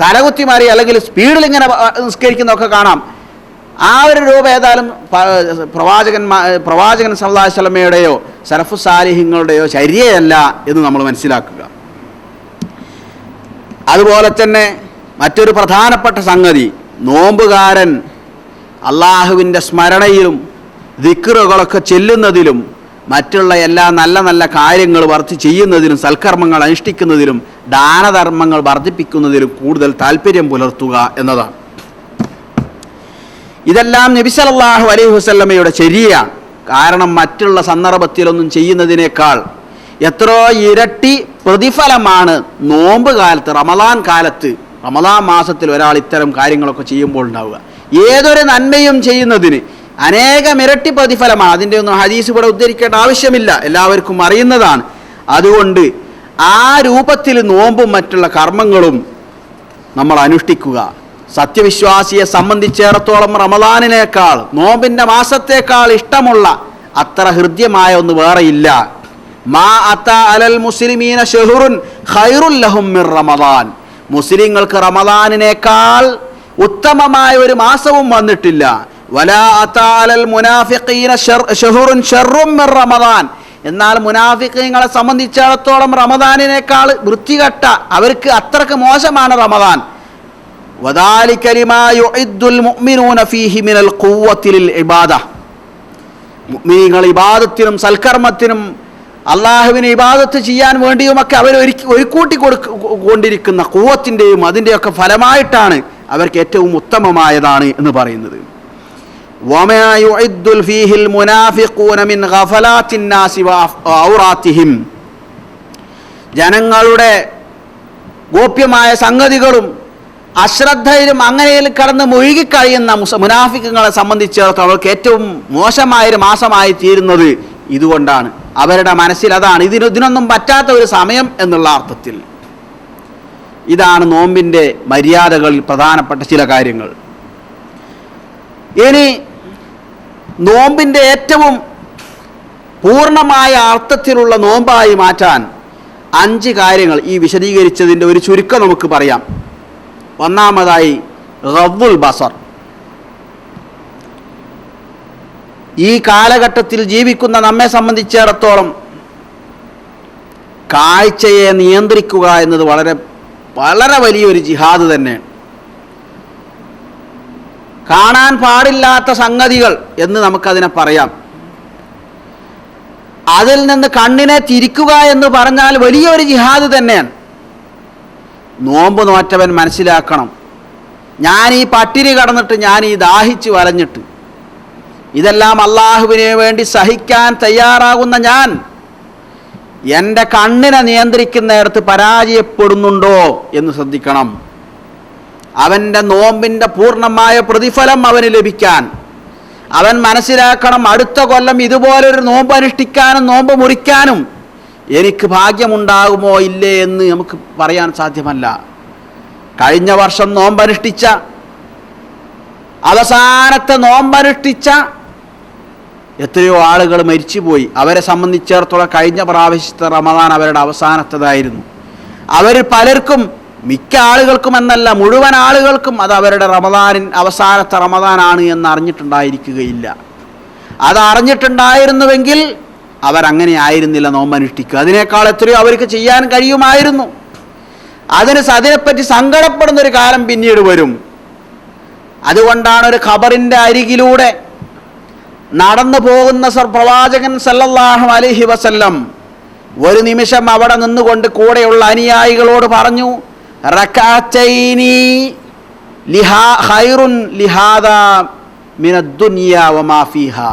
തലകുത്തി മാറി അല്ലെങ്കിൽ സ്പീഡിൽ ഇങ്ങനെ നിസ്കരിക്കുന്നതൊക്കെ കാണാം. ആ ഒരു രൂപം ഏതായാലും പ്രവാചകൻ സല്ലല്ലാഹു അലൈഹി വസല്ലമയുടെയോ സലഫു സാലിഹ്യങ്ങളുടെയോ ചര്യയല്ല എന്ന് നമ്മൾ മനസ്സിലാക്കുക. അതുപോലെ തന്നെ മറ്റൊരു പ്രധാനപ്പെട്ട സംഗതി, നോമ്പുകാരൻ അള്ളാഹുവിൻ്റെ സ്മരണയിലും ദിക്റുകളൊക്കെ ചെല്ലുന്നതിലും മറ്റുള്ള എല്ലാ നല്ല നല്ല കാര്യങ്ങൾ ചെയ്യുന്നതിലും സൽക്കർമ്മങ്ങൾ അനുഷ്ഠിക്കുന്നതിലും ദാനധർമ്മങ്ങൾ വർദ്ധിപ്പിക്കുന്നതിലും കൂടുതൽ താല്പര്യം പുലർത്തുക എന്നതാണ്. ഇതെല്ലാം നബി സല്ലല്ലാഹു അലൈഹി വസല്ലമയുടെ ചര്യയാണ്. കാരണം മറ്റുള്ള സന്ദർഭത്തിലൊന്നും ചെയ്യുന്നതിനേക്കാൾ എത്രയോ ഇരട്ടി പ്രതിഫലമാണ് നോമ്പ് കാലത്ത്, റമദാൻ കാലത്ത്, റമദാൻ മാസത്തിൽ ഒരാൾ ഇത്തരം കാര്യങ്ങളൊക്കെ ചെയ്യുമ്പോൾ ഉണ്ടാവുക. ഏതൊരു നന്മയും ചെയ്യുന്നതിന് അനേകം ഇരട്ടി പ്രതിഫലമാണ്. അതിൻ്റെ ഒന്നും ഹദീസ് ഇവിടെ ഉദ്ധരിക്കേണ്ട ആവശ്യമില്ല, എല്ലാവർക്കും അറിയുന്നതാണ്. അതുകൊണ്ട് ആ രൂപത്തിൽ നോമ്പും മറ്റുള്ള കർമ്മങ്ങളും നമ്മൾ അനുഷ്ഠിക്കുക. സത്യവിശ്വാസിയെ സംബന്ധിച്ചിടത്തോളം റമദാനിനേക്കാൾ, നോമ്പിൻ്റെ മാസത്തേക്കാൾ ഇഷ്ടമുള്ള അത്ര ഹൃദ്യമായ ഒന്ന് വേറെയില്ല. മാ അതാ അലൽ മുസ്ലിമീന ശഹ്റുൻ ഖൈറുൽ ലഹും മിർ റമദാൻ, മുസ്ലിങ്ങൾക്ക് റമദാനിനേക്കാൾ ഉത്തമമായ ഒരു മാസവും വന്നിട്ടില്ല. വലാ അതാ അലൽ മുനാഫിഖീന ശഹ്റുൻ ശർറും മിർ റമദാൻ, എന്നാൽ മുനാഫിഖീങ്ങളെ സംബന്ധിച്ചിടത്തോളം റമദാനിനേക്കാൾ വൃത്തികെട്ട, അവർക്ക് അത്രക്ക് മോശമാണ് റമദാൻ. വദാലിക ലിമാ യുഇദ്ദുൽ മുഅ്മിനൂന ഫീഹി മിനൽ ഖുവ്വത്തി ലിൽ ഇബാദ, മുഅ്മിനീങ്ങൾ ഇബാദത്തിനും സൽക്കർമ്മത്തിനും അള്ളാഹുവിനെ ഇബാദത്ത് ചെയ്യാൻ വേണ്ടിയുമൊക്കെ അവർ ഒരുക്കൂട്ടി കൊണ്ടിരിക്കുന്ന ഖുവ്വത്തിൻ്റെയും അതിൻ്റെയൊക്കെ ഫലമായിട്ടാണ് അവർക്ക് ഏറ്റവും ഉത്തമമായതാണ് എന്ന് പറയുന്നത്. വമാ യുഇദ്ദുൽ ഫീഹിൽ മുനാഫിഖൂന മിൻ ഗഫലാത്തിൻ നാസി വഔറാത്തിഹിം, ജനങ്ങളുടെ ഗോപ്യമായ സംഗതികളും അശ്രദ്ധയിലും അങ്ങനെയിൽ കടന്ന് മുഴുകിക്കഴിയുന്ന മുനാഫിക്കുകളെ സംബന്ധിച്ചിടത്തോളം അവർക്ക് ഏറ്റവും മോശമായൊരു മാസമായി തീരുന്നത് ഇതുകൊണ്ടാണ്. അവരുടെ മനസ്സിൽ അതാണ്, ഇതിനൊന്നും പറ്റാത്ത ഒരു സമയം എന്നുള്ള അർത്ഥത്തിൽ. ഇതാണ് നോമ്പിൻ്റെ മര്യാദകളിൽ പ്രധാനപ്പെട്ട ചില കാര്യങ്ങൾ. ഇനി നോമ്പിൻ്റെ ഏറ്റവും പൂർണ്ണമായ അർത്ഥത്തിലുള്ള നോമ്പായി മാറ്റാൻ 5 കാര്യങ്ങൾ ഈ വിശദീകരിച്ചതിൻ്റെ ഒരു ചുരുക്കം നമുക്ക് പറയാം. ഒന്നാമതായി ഗദ്ദുൽ ബസർ. ഈ കാലഘട്ടത്തിൽ ജീവിക്കുന്ന നമ്മെ സംബന്ധിച്ചിടത്തോളം കാഴ്ചയെ നിയന്ത്രിക്കുക എന്നത് വളരെ വളരെ വലിയൊരു ജിഹാദ് തന്നെയാണ്. കാണാൻ പാടില്ലാത്ത സംഗതികൾ എന്ന് നമുക്കതിനെ പറയാം. അതിൽ നിന്ന് കണ്ണിനെ തിരിക്കുക എന്ന് പറഞ്ഞാൽ വലിയൊരു ജിഹാദ് തന്നെയാണ്. നോമ്പ് നോറ്റവൻ മനസ്സിലാക്കണം, ഞാൻ ഈ പട്ടിണി കടന്നിട്ട്, ഞാൻ ഈ ദാഹിച്ച് വലഞ്ഞിട്ട്, ഇതെല്ലാം അള്ളാഹുവിന് വേണ്ടി സഹിക്കാൻ തയ്യാറാകുന്ന ഞാൻ എൻ്റെ കണ്ണിനെ നിയന്ത്രിക്കുന്നിടത്ത് പരാജയപ്പെടുന്നുണ്ടോ എന്ന് ശ്രദ്ധിക്കണം. അവൻ്റെ നോമ്പിൻ്റെ പൂർണ്ണമായ പ്രതിഫലം അവന് ലഭിക്കാൻ അവൻ മനസ്സിലാക്കണം, അടുത്ത കൊല്ലം ഇതുപോലൊരു നോമ്പ് അനുഷ്ഠിക്കാനും നോമ്പ് മുറിക്കാനും എനിക്ക് ഭാഗ്യമുണ്ടാകുമോ ഇല്ലേ എന്ന് നമുക്ക് പറയാൻ സാധ്യമല്ല. കഴിഞ്ഞ വർഷം നോമ്പനുഷ്ഠിച്ച, അവസാനത്തെ നോമ്പനുഷ്ഠിച്ച എത്രയോ ആളുകൾ മരിച്ചുപോയി. അവരെ സംബന്ധിച്ചിടത്തോളം കഴിഞ്ഞ പ്രാവശ്യത്തെ റമദാൻ അവരുടെ അവസാനത്തേതായിരുന്നു. അവർ പലർക്കും, മിക്ക ആളുകൾക്കും എന്നല്ല മുഴുവൻ ആളുകൾക്കും അത് അവരുടെ അവസാനത്തെ റമദാനാണ് എന്ന് അറിഞ്ഞിട്ടുണ്ടായിരിക്കുകയില്ല. അത് അറിഞ്ഞിട്ടുണ്ടായിരുന്നുവെങ്കിൽ അവരങ്ങനെ ആയിരുന്നില്ല നോമ്പനുഷ്ഠിക്കുക. അതിനേക്കാൾ എത്രയോ അവർക്ക് ചെയ്യാൻ കഴിയുമായിരുന്നു. അതിനെപ്പറ്റി സങ്കടപ്പെടുന്നൊരു കാലം പിന്നീട് വരും. അതുകൊണ്ടാണ് ഒരു ഖബറിൻ്റെ അരികിലൂടെ നടന്നു പോകുന്ന പ്രവാചകൻ സല്ലല്ലാഹു അലൈഹി വസല്ലം ഒരു നിമിഷം അവിടെ നിന്നുകൊണ്ട് കൂടെയുള്ള അനുയായികളോട് പറഞ്ഞു, റകഅത്തൈനി ഖൈറുൻ ലിഹാദാ മിനദ്ദുനിയാ വമാ ഫീഹാ.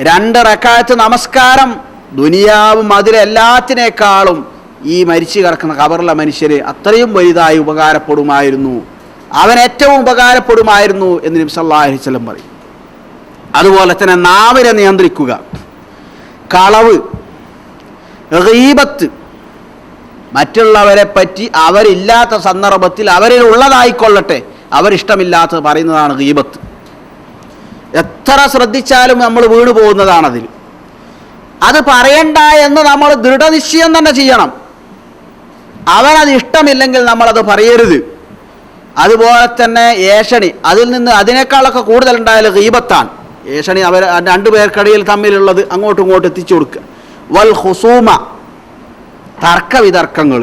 2 റകഅത്ത് നമസ്കാരം ദുനിയാവും അതിലെല്ലാത്തിനേക്കാളും ഈ മരിച്ചു കിടക്കുന്ന ഖബറിലെ മനുഷ്യര് അത്രയും വലുതായി ഉപകാരപ്പെടുമായിരുന്നു, അവൻ ഏറ്റവും ഉപകാരപ്പെടുമായിരുന്നു എന്ന് നബി സല്ലല്ലാഹു അലൈഹി വസല്ലം പറയും. അതുപോലെ തന്നെ നാവിനെ നിയന്ത്രിക്കുക. കളവ്, ഗീബത്ത്, മറ്റുള്ളവരെ പറ്റി അവരില്ലാത്ത സന്ദർഭത്തിൽ അവരിൽ ഉള്ളതായിക്കൊള്ളട്ടെ അവരിഷ്ടമില്ലാത്തത് പറയുന്നതാണ് ഗീബത്ത്. എത്ര ശ്രദ്ധിച്ചാലും നമ്മൾ വീണു പോകുന്നതാണതിൽ. അത് പറയണ്ട എന്ന് നമ്മൾ ദൃഢനിശ്ചയം തന്നെ ചെയ്യണം. അവനത് ഇഷ്ടമില്ലെങ്കിൽ നമ്മളത് പറയരുത്. അതുപോലെ തന്നെ ഏഷണി, അതിനേക്കാളൊക്കെ കൂടുതൽ ഉണ്ടായാലും ഗീബത്താണ്. ഏഷണി അവർ 2 പേർക്കിടയിൽ തമ്മിലുള്ളത് അങ്ങോട്ടും ഇങ്ങോട്ടും എത്തിച്ചു കൊടുക്കുക. വൽ ഖുസൂമ, തർക്കവിതർക്കങ്ങൾ,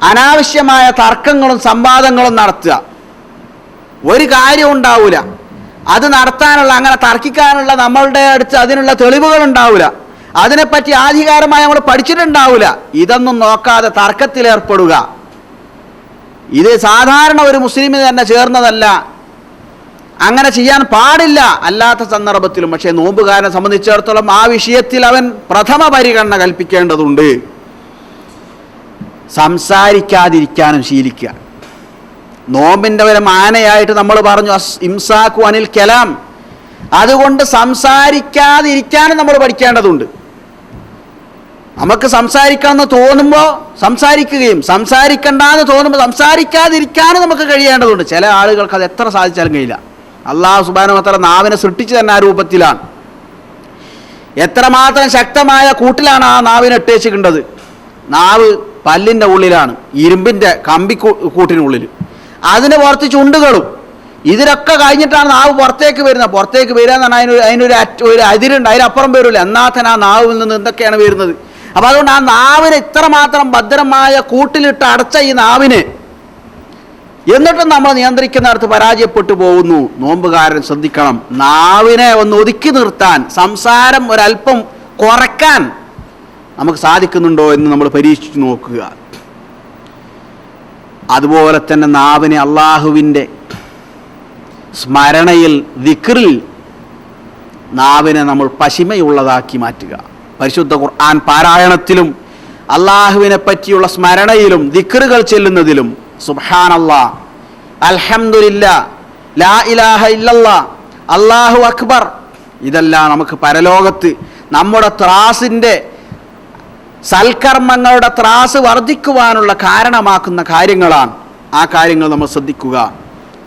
അനാവശ്യമായ തർക്കങ്ങളും സംവാദങ്ങളും നടത്തുക. ഒരു കാര്യം ഉണ്ടാവില്ല, അത് നടത്താനുള്ള, അങ്ങനെ തർക്കിക്കാനുള്ള നമ്മളുടെ അടുത്ത് അതിനുള്ള തെളിവുകൾ ഉണ്ടാവില്ല, അതിനെപ്പറ്റി ആധികാരമായി നമ്മൾ പഠിച്ചിട്ടുണ്ടാവില്ല. ഇതൊന്നും നോക്കാതെ തർക്കത്തിലേർപ്പെടുക, ഇത് സാധാരണ ഒരു മുസ്ലിമിന് തന്നെ ചേർന്നതല്ല, അങ്ങനെ ചെയ്യാൻ പാടില്ല അല്ലാത്ത സന്ദർഭത്തിലും. പക്ഷേ നോമ്പുകാരനെ സംബന്ധിച്ചിടത്തോളം ആ വിഷയത്തിൽ അവൻ പ്രഥമ പരിഗണന കൽപ്പിക്കേണ്ടതുണ്ട്. സംസാരിക്കാതിരിക്കാനും ശീലിക്കുക. നോമ്പിൻ്റെ ഒരു മാനയായിട്ട് നമ്മൾ പറഞ്ഞു ഇംസാഖു അനിൽ കലാം. അതുകൊണ്ട് സംസാരിക്കാതിരിക്കാനും നമ്മൾ പഠിക്കേണ്ടതുണ്ട്. നമുക്ക് സംസാരിക്കാമെന്ന് തോന്നുമ്പോൾ സംസാരിക്കുകയും സംസാരിക്കണ്ടെന്ന് തോന്നുമ്പോൾ സംസാരിക്കാതിരിക്കാനും നമുക്ക് കഴിയേണ്ടതുണ്ട്. ചില ആളുകൾക്ക് അത് എത്ര സാധിച്ചാലും കഴിയില്ല. അല്ലാഹു സുബ്ഹാനഹു വ തആല നാവിനെ സൃഷ്ടിച്ചു തന്നെ ആ രൂപത്തിലാണ്. എത്രമാത്രം ശക്തമായ കൂട്ടിലാണ് ആ നാവിനെ ഇട്ടേച്ചിട്ടുള്ളത്. നാവ് പല്ലിൻ്റെ ഉള്ളിലാണ്, ഇരുമ്പിൻ്റെ കൂട്ടിനുള്ളിൽ, അതിന് പുറത്ത് ചുണ്ടുകളും, ഇതിലൊക്കെ കഴിഞ്ഞിട്ടാണ് നാവ് പുറത്തേക്ക് വരുന്നത്. പുറത്തേക്ക് വരിക എന്ന് പറഞ്ഞാൽ അതിനൊരു അതിരുണ്ട്, അതിനപ്പുറം വരില്ല. എന്നാൽ തന്നെ ആ നാവിൽ നിന്ന് എന്തൊക്കെയാണ് വരുന്നത്. അപ്പം അതുകൊണ്ട് ആ നാവിനെ ഇത്രമാത്രം ഭദ്രമായ കൂട്ടിലിട്ട് അടച്ച ഈ നാവിനെ എന്നിട്ടും നമ്മൾ നിയന്ത്രിക്കുന്നിടത്ത് പരാജയപ്പെട്ടു പോകുന്നു. നോമ്പുകാരൻ ശ്രദ്ധിക്കണം, നാവിനെ ഒന്ന് ഒതുക്കി നിർത്താൻ, സംസാരം ഒരല്പം കുറയ്ക്കാൻ നമുക്ക് സാധിക്കുന്നുണ്ടോ എന്ന് നമ്മൾ പരീക്ഷിച്ച് നോക്കുക. അതുപോലെ തന്നെ നാവിനെ അള്ളാഹുവിൻ്റെ സ്മരണയിൽ, ദിക്റിൽ നാവിനെ നമ്മൾ പശിമയുള്ളതാക്കി മാറ്റുക. പരിശുദ്ധ ഖുർആൻ പാരായണത്തിലും അള്ളാഹുവിനെ പറ്റിയുള്ള സ്മരണയിലും ദിക്റുകൾ ചെല്ലുന്നതിലും സുബ്ഹാനല്ലാഹ്, അൽഹംദുലില്ലാഹ്, ലാ ഇലാഹ ഇല്ലല്ലാഹ്, അല്ലാഹു അക്ബർ, ഇതെല്ലാം നമുക്ക് പരലോകത്ത് നമ്മുടെ ത്രാസിൻ്റെ, സൽക്കർമ്മങ്ങളുടെ ത്രാസ് വർദ്ധിക്കുവാനുള്ള കാരണമാക്കുന്ന കാര്യങ്ങളാണ്. ആ കാര്യങ്ങൾ നമ്മൾ ശ്രദ്ധിക്കുക.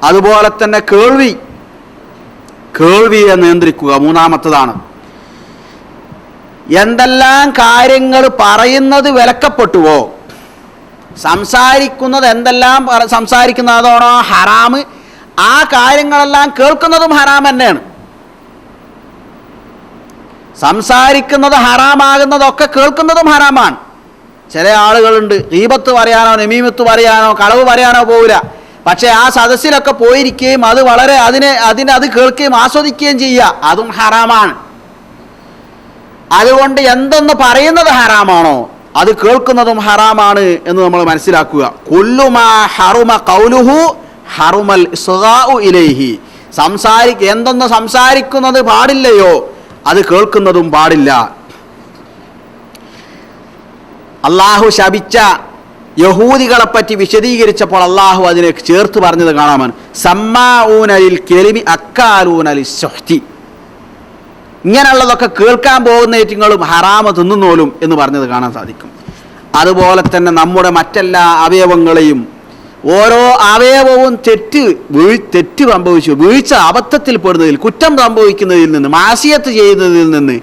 അതുപോലെ തന്നെ കേൾവിയെ നിയന്ത്രിക്കുക മൂന്നാമത്തതാണ്. എന്തെല്ലാം കാര്യങ്ങൾ പറയുന്നത് വിലക്കപ്പെട്ടുവോ, സംസാരിക്കുന്നത് എന്തെല്ലാം സംസാരിക്കുന്നതാണോ ഹറാമ്, ആ കാര്യങ്ങളെല്ലാം കേൾക്കുന്നതും ഹറാം തന്നെയാണ്. സംസാരിക്കുന്നത് ഹറാമാകുന്നതൊക്കെ കേൾക്കുന്നതും ഹറാമാണ്. ചില ആളുകളുണ്ട്, ഗീബത്ത് പറയാനോ നമീമത്ത് പറയാനോ കളവ് പറയാനോ പോവില്ല, പക്ഷേ ആ സദസ്സിലൊക്കെ പോയിരിക്കുകയും അത് വളരെ അത് കേൾക്കുകയും ആസ്വദിക്കുകയും ചെയ്യുക, അതും ഹറാമാണ്. അതുകൊണ്ട് എന്തെന്ന് പറയുന്നത് ഹറാമാണോ അത് കേൾക്കുന്നതും ഹറാമാണ് എന്ന് നമ്മൾ മനസ്സിലാക്കുക. കുല്ലുമാ ഹറുമ ഖൗലുഹു ഹറുമൽ ഇസ്ഗാഉ ഇലൈഹി. എന്തൊന്ന് സംസാരിക്കുന്നത് പാടില്ലയോ അത് കേൾക്കുന്നതും പാടില്ല. അള്ളാഹു ശപിച്ച യഹൂദികളെ പറ്റി വിശദീകരിച്ചപ്പോൾ അള്ളാഹു അതിനെ ചേർത്ത് പറഞ്ഞത് കാണാമാണ്. സമ്മാഊനലിൽ കെലിമി അക്കാലൂനലിൽ സുഹ്തി. ഇങ്ങനെയുള്ളതൊക്കെ കേൾക്കാൻ പോകുന്ന ഏറ്റുങ്ങളും ഹറാമ് തിന്നുന്നോലും എന്ന് പറഞ്ഞത് കാണാൻ സാധിക്കും. അതുപോലെ തന്നെ നമ്മുടെ മറ്റെല്ലാ അവയവങ്ങളെയും ഓരോ അവയവവും തെറ്റ് സംഭവിച്ചു വീഴ്ച അബദ്ധത്തിൽ പെടുന്നതിൽ കുറ്റം സംഭവിക്കുന്നതിൽ നിന്ന് മാസിയത്ത് ചെയ്യുന്നതിൽ നിന്ന്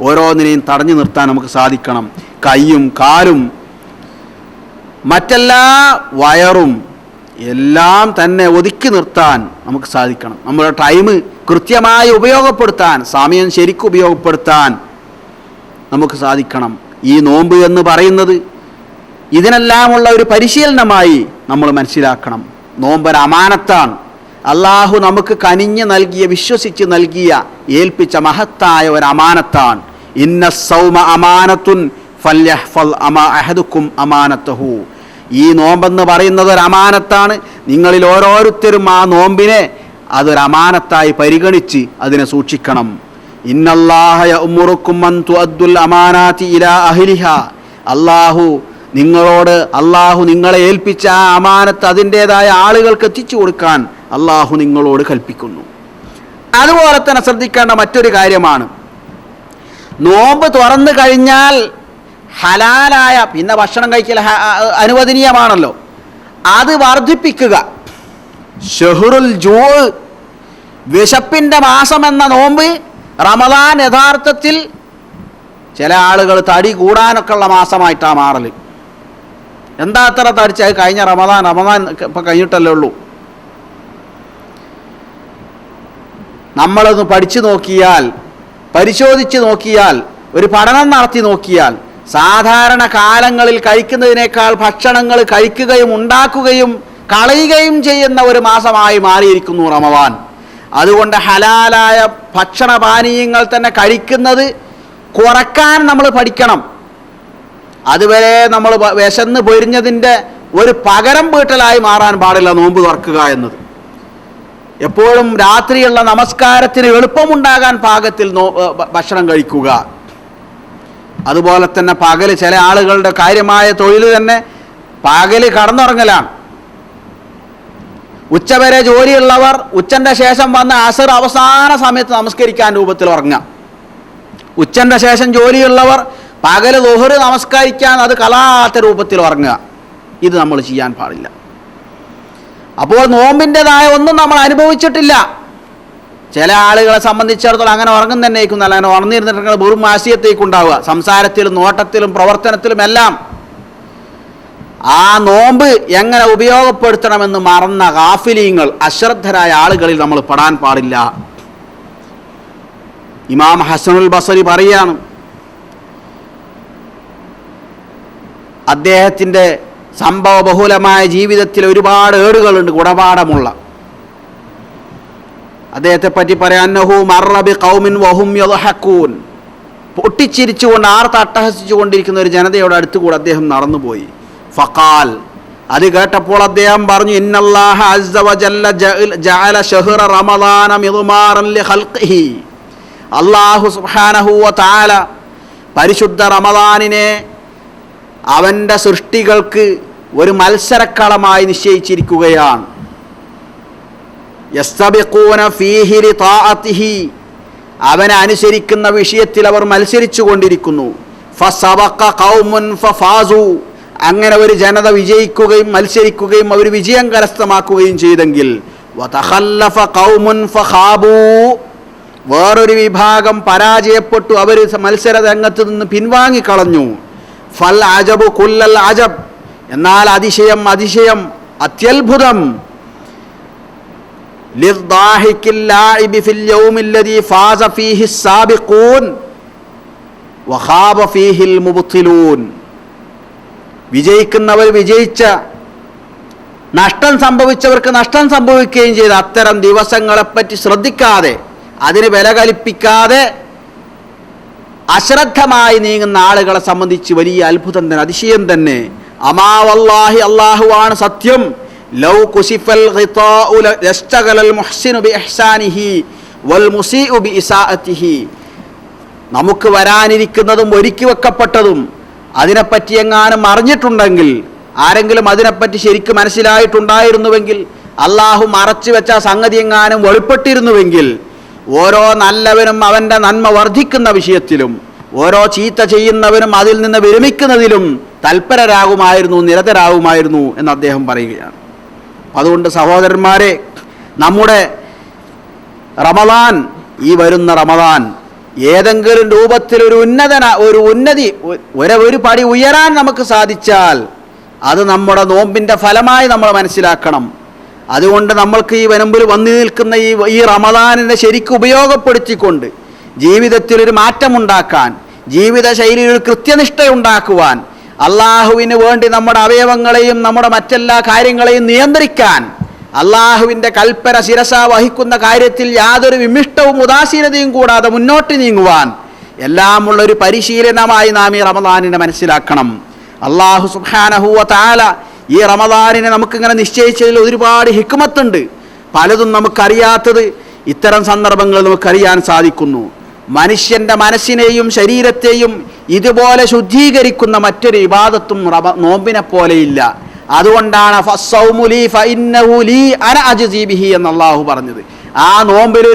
ഓരോന്നിനെയും തടഞ്ഞു നിർത്താൻ നമുക്ക് സാധിക്കണം. കൈയും കാലും മറ്റെല്ലാ വയറും എല്ലാം തന്നെ ഒതുക്കി നിർത്താൻ നമുക്ക് സാധിക്കണം. നമ്മുടെ ടൈം കൃത്യമായി ഉപയോഗപ്പെടുത്താൻ, സമയം ശരിക്കും ഉപയോഗപ്പെടുത്താൻ നമുക്ക് സാധിക്കണം. ഈ നോമ്പ് എന്ന് പറയുന്നത് ഇതിനെല്ലാമുള്ള ഒരു പരിശീലനമായി നമ്മൾ മനസ്സിലാക്കണം. നോമ്പൊരു അമാനത്താണ്. അള്ളാഹു നമുക്ക് കനിഞ്ഞ് നൽകിയ, വിശ്വസിച്ച് നൽകിയ, ഏൽപ്പിച്ച മഹത്തായ ഒരു അമാനത്താണ്. ഇന്ന സൗമ അമാനത്തുൻ ഫല്യഹ്ഫൽ അഹദുക്കും അമാനത്തഹു. ഈ നോമ്പെന്ന് പറയുന്നത് ഒരു അമാനത്താണ്. നിങ്ങളിൽ ഓരോരുത്തരും ആ നോമ്പിനെ അതൊരു അമാനത്തായി പരിഗണിച്ച് അതിനെ സൂക്ഷിക്കണം. ഇന്നല്ലാഹ യഅ്മുറുക്കും അൻ തുഅദ്ദുൽ അമാനാതി ഇലാ അഹ്ലിഹാ. അള്ളാഹു നിങ്ങളെ ഏൽപ്പിച്ച ആ അമാനത്ത് അതിൻ്റെതായ ആളുകൾക്ക് എത്തിച്ചു കൊടുക്കാൻ അള്ളാഹു നിങ്ങളോട് കൽപ്പിക്കുന്നു. അതുപോലെ തന്നെ ശ്രദ്ധിക്കേണ്ട മറ്റൊരു കാര്യമാണ്, നോമ്പ് തുറന്നു കഴിഞ്ഞാൽ ഹലാലായ പിന്നെ ഭക്ഷണം കഴിക്കൽ അനുവദനീയമാണല്ലോ, അത് വർദ്ധിപ്പിക്കുക. ഷഹ്റുൽ ജൂ, വിശപ്പിൻ്റെ മാസം എന്ന നോമ്പ് റമദാൻ യഥാർത്ഥത്തിൽ ചില ആളുകൾ തടി കൂടാനൊക്കെ ഉള്ള മാസമായിട്ടാണ് മാറൽ. എന്താ അത്ര തടിച്ചത്? കഴിഞ്ഞ റമദാൻ ഇപ്പം കഴിഞ്ഞിട്ടല്ലേ ഉള്ളൂ. നമ്മളൊന്ന് പഠിച്ചു നോക്കിയാൽ, പരിശോധിച്ച് നോക്കിയാൽ, ഒരു പഠനം നടത്തി നോക്കിയാൽ സാധാരണ കാലങ്ങളിൽ കഴിക്കുന്നതിനേക്കാൾ ഭക്ഷണങ്ങൾ കഴിക്കുകയും ഉണ്ടാക്കുകയും കളയുകയും ചെയ്യുന്ന ഒരു മാസമായി മാറിയിരിക്കുന്നു റമദാൻ. അതുകൊണ്ട് ഹലാലായ ഭക്ഷണപാനീയങ്ങൾ തന്നെ കഴിക്കുന്നത് കുറക്കാൻ നമ്മൾ പഠിക്കണം. അതുവരെ നമ്മൾ വിശന്ന് പൊരിഞ്ഞതിൻ്റെ ഒരു പകരം വീട്ടലായി മാറാൻ പാടില്ല നോമ്പ് തുറക്കുക എന്നത്. എപ്പോഴും രാത്രിയുള്ള നമസ്കാരത്തിന് എളുപ്പമുണ്ടാകാൻ പാകത്തിൽ ഭക്ഷണം കഴിക്കുക. അതുപോലെ തന്നെ പകല് ചില ആളുകളുടെ കാര്യമായ തൊഴിൽ തന്നെ പകല് കടന്നുറങ്ങലാണ്. ഉച്ചവരെ ജോലിയുള്ളവർ ഉച്ചൻ്റെ ശേഷം വന്ന് അസർ അവസാന സമയത്ത് നമസ്കരിക്കാൻ രൂപത്തിൽ ഉറങ്ങാം. ഉച്ചൻ്റെ ശേഷം ജോലിയുള്ളവർ പകല് ദുഹർ നമസ്കരിക്കാൻ അത് കലാത്ത രൂപത്തിൽ ഉറങ്ങുക. ഇത് നമ്മൾ ചെയ്യാൻ പാടില്ല. അപ്പോൾ നോമ്പിൻ്റെതായ ഒന്നും നമ്മൾ അനുഭവിച്ചിട്ടില്ല. ചില ആളുകളെ സംബന്ധിച്ചിടത്തോളം അങ്ങനെ ഉറങ്ങും തന്നെ ആയിരിക്കും, നല്ല അങ്ങനെ ഉണർന്നിരുന്നിട്ട് വെറും ആശയത്തേക്കുണ്ടാവുക, സംസാരത്തിലും നോട്ടത്തിലും പ്രവർത്തനത്തിലും എല്ലാം. ആ നോമ്പ് എങ്ങനെ ഉപയോഗപ്പെടുത്തണമെന്ന് മറന്ന ഗാഫിലീങ്ങൾ, അശ്രദ്ധരായ ആളുകളിൽ നമ്മൾ പെടാൻ പാടില്ല. ഇമാം ഹസനുൽ ബസരി പറയാണ്, അദ്ദേഹത്തിൻ്റെ സംഭവബഹുലമായ ജീവിതത്തിൽ ഒരുപാട് ഏടുകളുണ്ട് ഗുണപാഠമുള്ള. അദ്ദേഹത്തെ പറ്റി പറയാൻ, അന്നഹു മർറ ബി ഖൗമിൻ വഹും യദ്ഹഖൂൻ. പൊട്ടിച്ചിരിച്ചുകൊണ്ട് അട്ടഹസിച്ചുകൊണ്ടിരിക്കുന്ന ഒരു ജനതയുടെ അടുത്തുകൂടെ അദ്ദേഹം നടന്നുപോയി. ഫഖാൽ, അത് കേട്ടപ്പോൾ അദ്ദേഹം പറഞ്ഞു, ഇന്നല്ലാഹ അസ്സ വജല്ല ജഅല ശഹ്റ റമളാന മിദ്മാറൻ ലിഖൽഖിഹി. അല്ലാഹു സുബ്ഹാനഹു വ തആല പരിശുദ്ധ റമളാനിനെ അവൻ്റെ സൃഷ്ടികൾക്ക് ഒരു മത്സരക്കളമായി നിശ്ചയിച്ചിരിക്കുകയാണ്. യസ്തബിഖൂന ഫീഹി ലിതാഅതിഹി, അവനെ അനുസരിക്കുന്ന വിഷയത്തിൽ അവർ മത്സരിച്ചു കൊണ്ടിരിക്കുന്നു. ഫസബഖ ഖൗമുൻ ഫഫാസു, അങ്ങനെ ഒരു ജനത വിജയിക്കുകയും മത്സരിക്കുകയും അവർ വിജയം കരസ്ഥമാക്കുകയും ചെയ്തെങ്കിൽ, വതഖല്ലഫ ഖൗമുൻ ഫഖാബു, വേറൊരു വിഭാഗം പരാജയപ്പെട്ടു, അവർ മത്സര രംഗത്ത് നിന്ന് പിൻവാങ്ങിക്കളഞ്ഞു. ഫൽ അജബു കുല്ലൽ അജബ്, എന്നാൽ അതിശയം അതിശയം അത്യത്ഭുതം. ലിദ്ദാഹിക്കിൽ ലാഇബി ഫിൽ യൗമിൽ ലദീ ഫാസ ഫീഹി സാബിഖൂൻ വഖാബ ഫീഹിൽ മുബ്തിലൂൻ. വിജയിക്കുന്നവർ വിജയിച്ച, നഷ്ടം സംഭവിച്ചവർക്ക് നഷ്ടം സംഭവിക്കുകയും ചെയ്ത അത്തരം ദിവസങ്ങളെപ്പറ്റി ശ്രദ്ധിക്കാതെ, അതിന് വില കൽപ്പിക്കാതെ അശ്രദ്ധമായി നീങ്ങുന്ന ആളുകളെ സംബന്ധിച്ച് വലിയ അത്ഭുതം തന്നെ, അതിശയം തന്നെ. അമാ വല്ലാഹി, അല്ലാഹുവാണ് സത്യം. ലൗ കുശിഫൽ ഖിതാഉ ലസ്തഗലൽ മുഹ്സിനു ബിഇഹ്സാനിഹി വൽ മുസീഉ ബിഇസാഅതിഹി. നമുക്ക് വരാനിരിക്കുന്നതും ഒരുക്കി വെക്കപ്പെട്ടതും അതിനെപ്പറ്റി എങ്ങാനും അറിഞ്ഞിട്ടുണ്ടെങ്കിൽ, ആരെങ്കിലും അതിനെപ്പറ്റി ശരിക്കും മനസ്സിലായിട്ടുണ്ടായിരുന്നുവെങ്കിൽ, അള്ളാഹു മറച്ചു വെച്ച സംഗതി എങ്ങാനും വെളിപ്പെട്ടിരുന്നുവെങ്കിൽ, ഓരോ നല്ലവനും അവൻ്റെ നന്മ വർദ്ധിക്കുന്ന വിഷയത്തിലും ഓരോ ചീത്ത ചെയ്യുന്നവനും അതിൽ നിന്ന് വിരമിക്കുന്നതിലും തൽപരരാകുമായിരുന്നു, നിരതരാകുമായിരുന്നു എന്ന് അദ്ദേഹം പറയുകയാണ്. അതുകൊണ്ട് സഹോദരന്മാരെ, നമ്മുടെ റമദാൻ, ഈ വരുന്ന റമദാൻ ഏതെങ്കിലും രൂപത്തിൽ ഒരു ഉന്നതി, ഒരു പടി ഉയരാൻ നമുക്ക് സാധിച്ചാൽ അത് നമ്മുടെ നോമ്പിൻ്റെ ഫലമായി നമ്മൾ മനസ്സിലാക്കണം. അതുകൊണ്ട് നമ്മൾക്ക് ഈ മുൻപിൽ വന്നു നിൽക്കുന്ന ഈ റമദാനിനെ ശരിക്കും ഉപയോഗപ്പെടുത്തിക്കൊണ്ട് ജീവിതത്തിലൊരു മാറ്റമുണ്ടാക്കാൻ, ജീവിതശൈലിയിൽ ഒരു കൃത്യനിഷ്ഠയുണ്ടാക്കുവാൻ, അള്ളാഹുവിന് വേണ്ടി നമ്മുടെ അവയവങ്ങളെയും നമ്മുടെ മറ്റെല്ലാ കാര്യങ്ങളെയും നിയന്ത്രിക്കാൻ, അള്ളാഹുവിൻ്റെ കൽപ്പന ശിരസ വഹിക്കുന്ന കാര്യത്തിൽ യാതൊരു വിമിഷ്ടവും ഉദാസീനതയും കൂടാതെ മുന്നോട്ട് നീങ്ങുവാൻ എല്ലാമുള്ളൊരു പരിശീലനമായി നാം ഈ റമദാനിനെ മനസ്സിലാക്കണം. അള്ളാഹു സുബ്ഹാനഹു വ തആല ഈ റമദാനിനെ നമുക്കിങ്ങനെ നിശ്ചയിച്ചതിൽ ഒരുപാട് ഹിക്മത്തുണ്ട്. പലതും നമുക്കറിയാത്തത് ഇത്തരം സന്ദർഭങ്ങൾ നമുക്കറിയാൻ സാധിക്കുന്നു. മനുഷ്യൻ്റെ മനസ്സിനെയും ശരീരത്തെയും ഇതുപോലെ ശുദ്ധീകരിക്കുന്ന മറ്റൊരു ഇബാദത്തും നോമ്പിനെ പോലെയില്ല. അതുകൊണ്ടാണ് ഫസ്സൗമു ലീ ഫഇന്നഹു ലീ അന അജ്സീ ബിഹി എന്ന് അല്ലാഹു പറഞ്ഞത്. ആ നോമ്പിൽ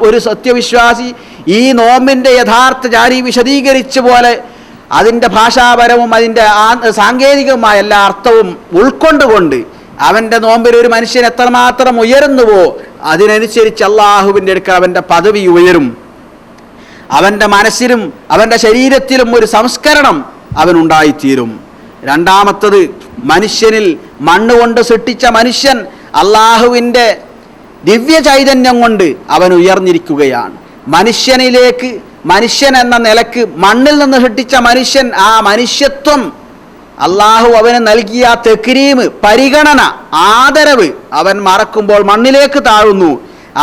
ഒരു സത്യവിശ്വാസി ഈ നോമ്പിൻ്റെ യഥാർത്ഥ ജാരി വിശദീകരിച്ച പോലെ അതിൻ്റെ ഭാഷാപരവും അതിൻ്റെ സാങ്കേതികമായ എല്ലാ അർത്ഥവും ഉൾക്കൊണ്ടുകൊണ്ട് അവൻ്റെ നോമ്പിൽ ഒരു മനുഷ്യൻ എത്രമാത്രം ഉയരുന്നുവോ അതിനനുസരിച്ച് അള്ളാഹുവിൻ്റെ അടുക്കൽ അവൻ്റെ പദവി ഉയരും. അവൻ്റെ മനസ്സിലും അവൻ്റെ ശരീരത്തിലും ഒരു സംസ്കരണം അവനുണ്ടായിത്തീരും. രണ്ടാമത്തത്, മനുഷ്യനിൽ മണ്ണുകൊണ്ട് സൃഷ്ടിച്ച മനുഷ്യൻ അള്ളാഹുവിൻ്റെ ദിവ്യ ചൈതന്യം കൊണ്ട് അവൻ ഉയർന്നിരിക്കുകയാണ്. മനുഷ്യനിലേക്ക്, മനുഷ്യൻ എന്ന നിലക്ക് മണ്ണിൽ നിന്ന് സൃഷ്ടിച്ച മനുഷ്യൻ, ആ മനുഷ്യത്വം അള്ളാഹു അവന് നൽകിയ തക്രീം, പരിഗണന, ആദരവ് അവൻ മറക്കുമ്പോൾ മണ്ണിലേക്ക് താഴുന്നു.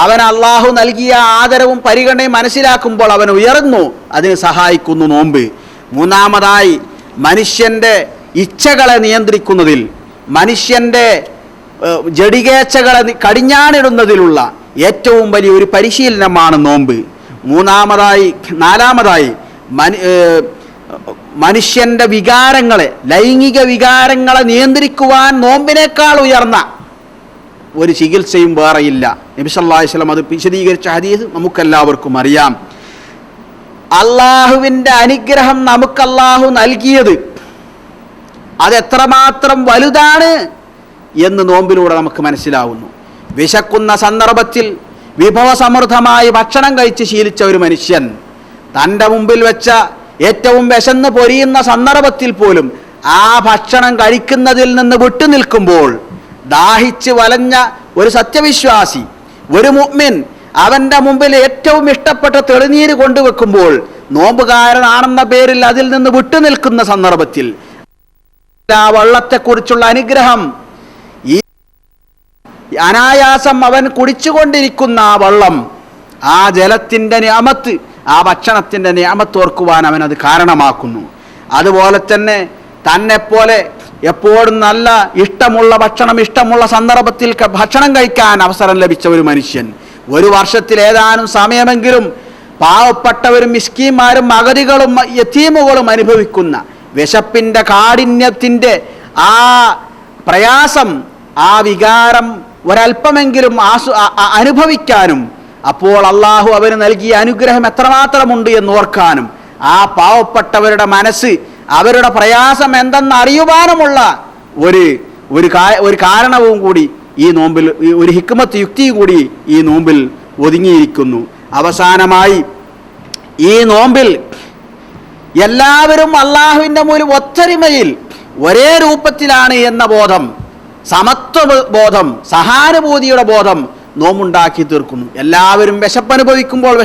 അവൻ അള്ളാഹു നൽകിയ ആദരവും പരിഗണനയും മനസ്സിലാക്കുമ്പോൾ അവൻ ഉയർന്നു. അതിന് സഹായിക്കുന്നു നോമ്പ്. മൂന്നാമതായി, മനുഷ്യൻ്റെ ഇച്ഛകളെ നിയന്ത്രിക്കുന്നതിൽ, മനുഷ്യൻ്റെ ജഡികേച്ഛകളെ കടിഞ്ഞാണിടുന്നതിലുള്ള ഏറ്റവും വലിയൊരു പരിശീലനമാണ് നോമ്പ്. നാലാമതായി മനുഷ്യൻ്റെ വികാരങ്ങളെ, ലൈംഗിക വികാരങ്ങളെ നിയന്ത്രിക്കുവാൻ നോമ്പിനേക്കാൾ ഉയർന്ന ഒരു ചികിത്സയും വേറെയില്ല. നബി സല്ലല്ലാഹു അലൈഹി വസല്ലം അത് വിശദീകരിച്ച ഹദീസ് നമുക്കെല്ലാവർക്കും അറിയാം. അള്ളാഹുവിൻ്റെ അനുഗ്രഹം നമുക്ക് അള്ളാഹു നൽകിയത് അതെത്രമാത്രം വലുതാണ് എന്ന് നോമ്പിലൂടെ നമുക്ക് മനസ്സിലാവുന്നു. വിശക്കുന്ന സന്ദർഭത്തിൽ വിഭവസമൃദ്ധമായി ഭക്ഷണം കഴിച്ച് ശീലിച്ച ഒരു മനുഷ്യൻ തൻ്റെ മുമ്പിൽ വെച്ച ഏറ്റവും വിശന്ന് പൊരിയുന്ന സന്ദർഭത്തിൽ പോലും ആ ഭക്ഷണം കഴിക്കുന്നതിൽ നിന്ന് വിട്ടുനിൽക്കുമ്പോൾ, ദാഹിച്ച് വലഞ്ഞ ഒരു സത്യവിശ്വാസി, ഒരു മുഅ്മിൻ അവൻ്റെ മുമ്പിൽ ഏറ്റവും ഇഷ്ടപ്പെട്ട തെളിനീര് കൊണ്ടുവെക്കുമ്പോൾ, നോമ്പുകാരനാണെന്ന പേരിൽ അതിൽ നിന്ന് വിട്ടുനിൽക്കുന്ന സന്ദർഭത്തിൽ ആ വെള്ളത്തെക്കുറിച്ചുള്ള അനുഗ്രഹം, ഈ അനായാസം അവൻ കുടിച്ചുകൊണ്ടിരിക്കുന്ന ആ വെള്ളം, ആ ജലത്തിൻ്റെ നിഅമത്ത്, ആ ഭക്ഷണത്തിൻ്റെ നിഅമത്ത് ഓർക്കുവാൻ അവനത് കാരണമാക്കുന്നു. അതുപോലെ തന്നെ തന്നെപ്പോലെ എപ്പോഴും നല്ല ഇഷ്ടമുള്ള ഭക്ഷണം, ഇഷ്ടമുള്ള സന്ദർഭത്തിൽ ഭക്ഷണം കഴിക്കാൻ അവസരം ലഭിച്ച ഒരു മനുഷ്യൻ ഒരു വർഷത്തിൽ ഏതാനും സമയമെങ്കിലും പാവപ്പെട്ടവരും മിസ്കീന്മാരും അഗതികളും യതീമുകളും അനുഭവിക്കുന്ന വിശപ്പിൻ്റെ കാഠിന്യത്തിൻ്റെ ആ പ്രയാസം, ആ വികാരം ഒരല്പമെങ്കിലും അനുഭവിക്കാനും, അപ്പോൾ അള്ളാഹു അവന് നൽകിയ അനുഗ്രഹം എത്രമാത്രമുണ്ട് എന്ന് ഓർക്കാനും, ആ പാവപ്പെട്ടവരുടെ മനസ്സ് അവരുടെ പ്രയാസം എന്തെന്ന് അറിയുവാനുമുള്ള ഒരു കാരണവും കൂടി ഈ നോമ്പിൽ, ഒരു ഹിക്മത്ത് യുക്തി കൂടി ഈ നോമ്പിൽ ഒതുങ്ങിയിരിക്കുന്നു. അവസാനമായി, ഈ നോമ്പിൽ എല്ലാവരും അള്ളാഹുവിൻ്റെ മുന്നിൽ ഒത്തൊരുമയിൽ ഒരേ രൂപത്തിലാണ് എന്ന ബോധം, സമത്വ ബോധം, സഹാനുഭൂതിയുടെ ബോധം നോമ്പുണ്ടാക്കി തീർക്കുന്നു. എല്ലാവരും വിശപ്പനുഭവിക്കുമ്പോൾ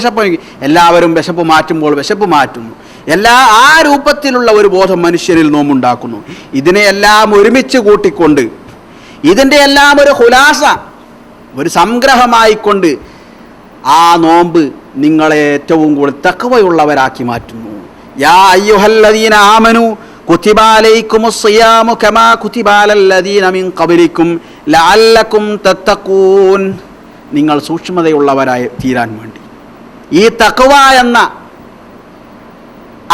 എല്ലാവരും വിശപ്പ് മാറ്റുമ്പോൾ വിശപ്പ് മാറ്റുന്നു. ആ രൂപത്തിലുള്ള ഒരു ബോധം മനുഷ്യരിൽ നോമ്പുണ്ടാക്കുന്നു. ഇതിനെയെല്ലാം ഒരുമിച്ച് കൂട്ടിക്കൊണ്ട്, ഇതിൻ്റെ എല്ലാം ഒരു ഖുലാസ, ഒരു സംഗ്രഹമായിക്കൊണ്ട് ആ നോമ്പ് നിങ്ങളെ ഏറ്റവും കൂടുതൽ തഖ്വയുള്ളവരാക്കി മാറ്റുന്നു. യാ അയ്യുഹല്ലദീന ആമനു കുതിബ അലൈക്കുമുസ് സിയാമു കമാ കുതിബ അലല്ലദീന മിൻ ഖബ്ലിക്കും ലഅല്ലക്കും തത്തഖൂൻ. നിങ്ങൾ സൂക്ഷ്മതയുള്ളവരായി തീരാൻ വേണ്ടി ഈ തഖ്വ എന്ന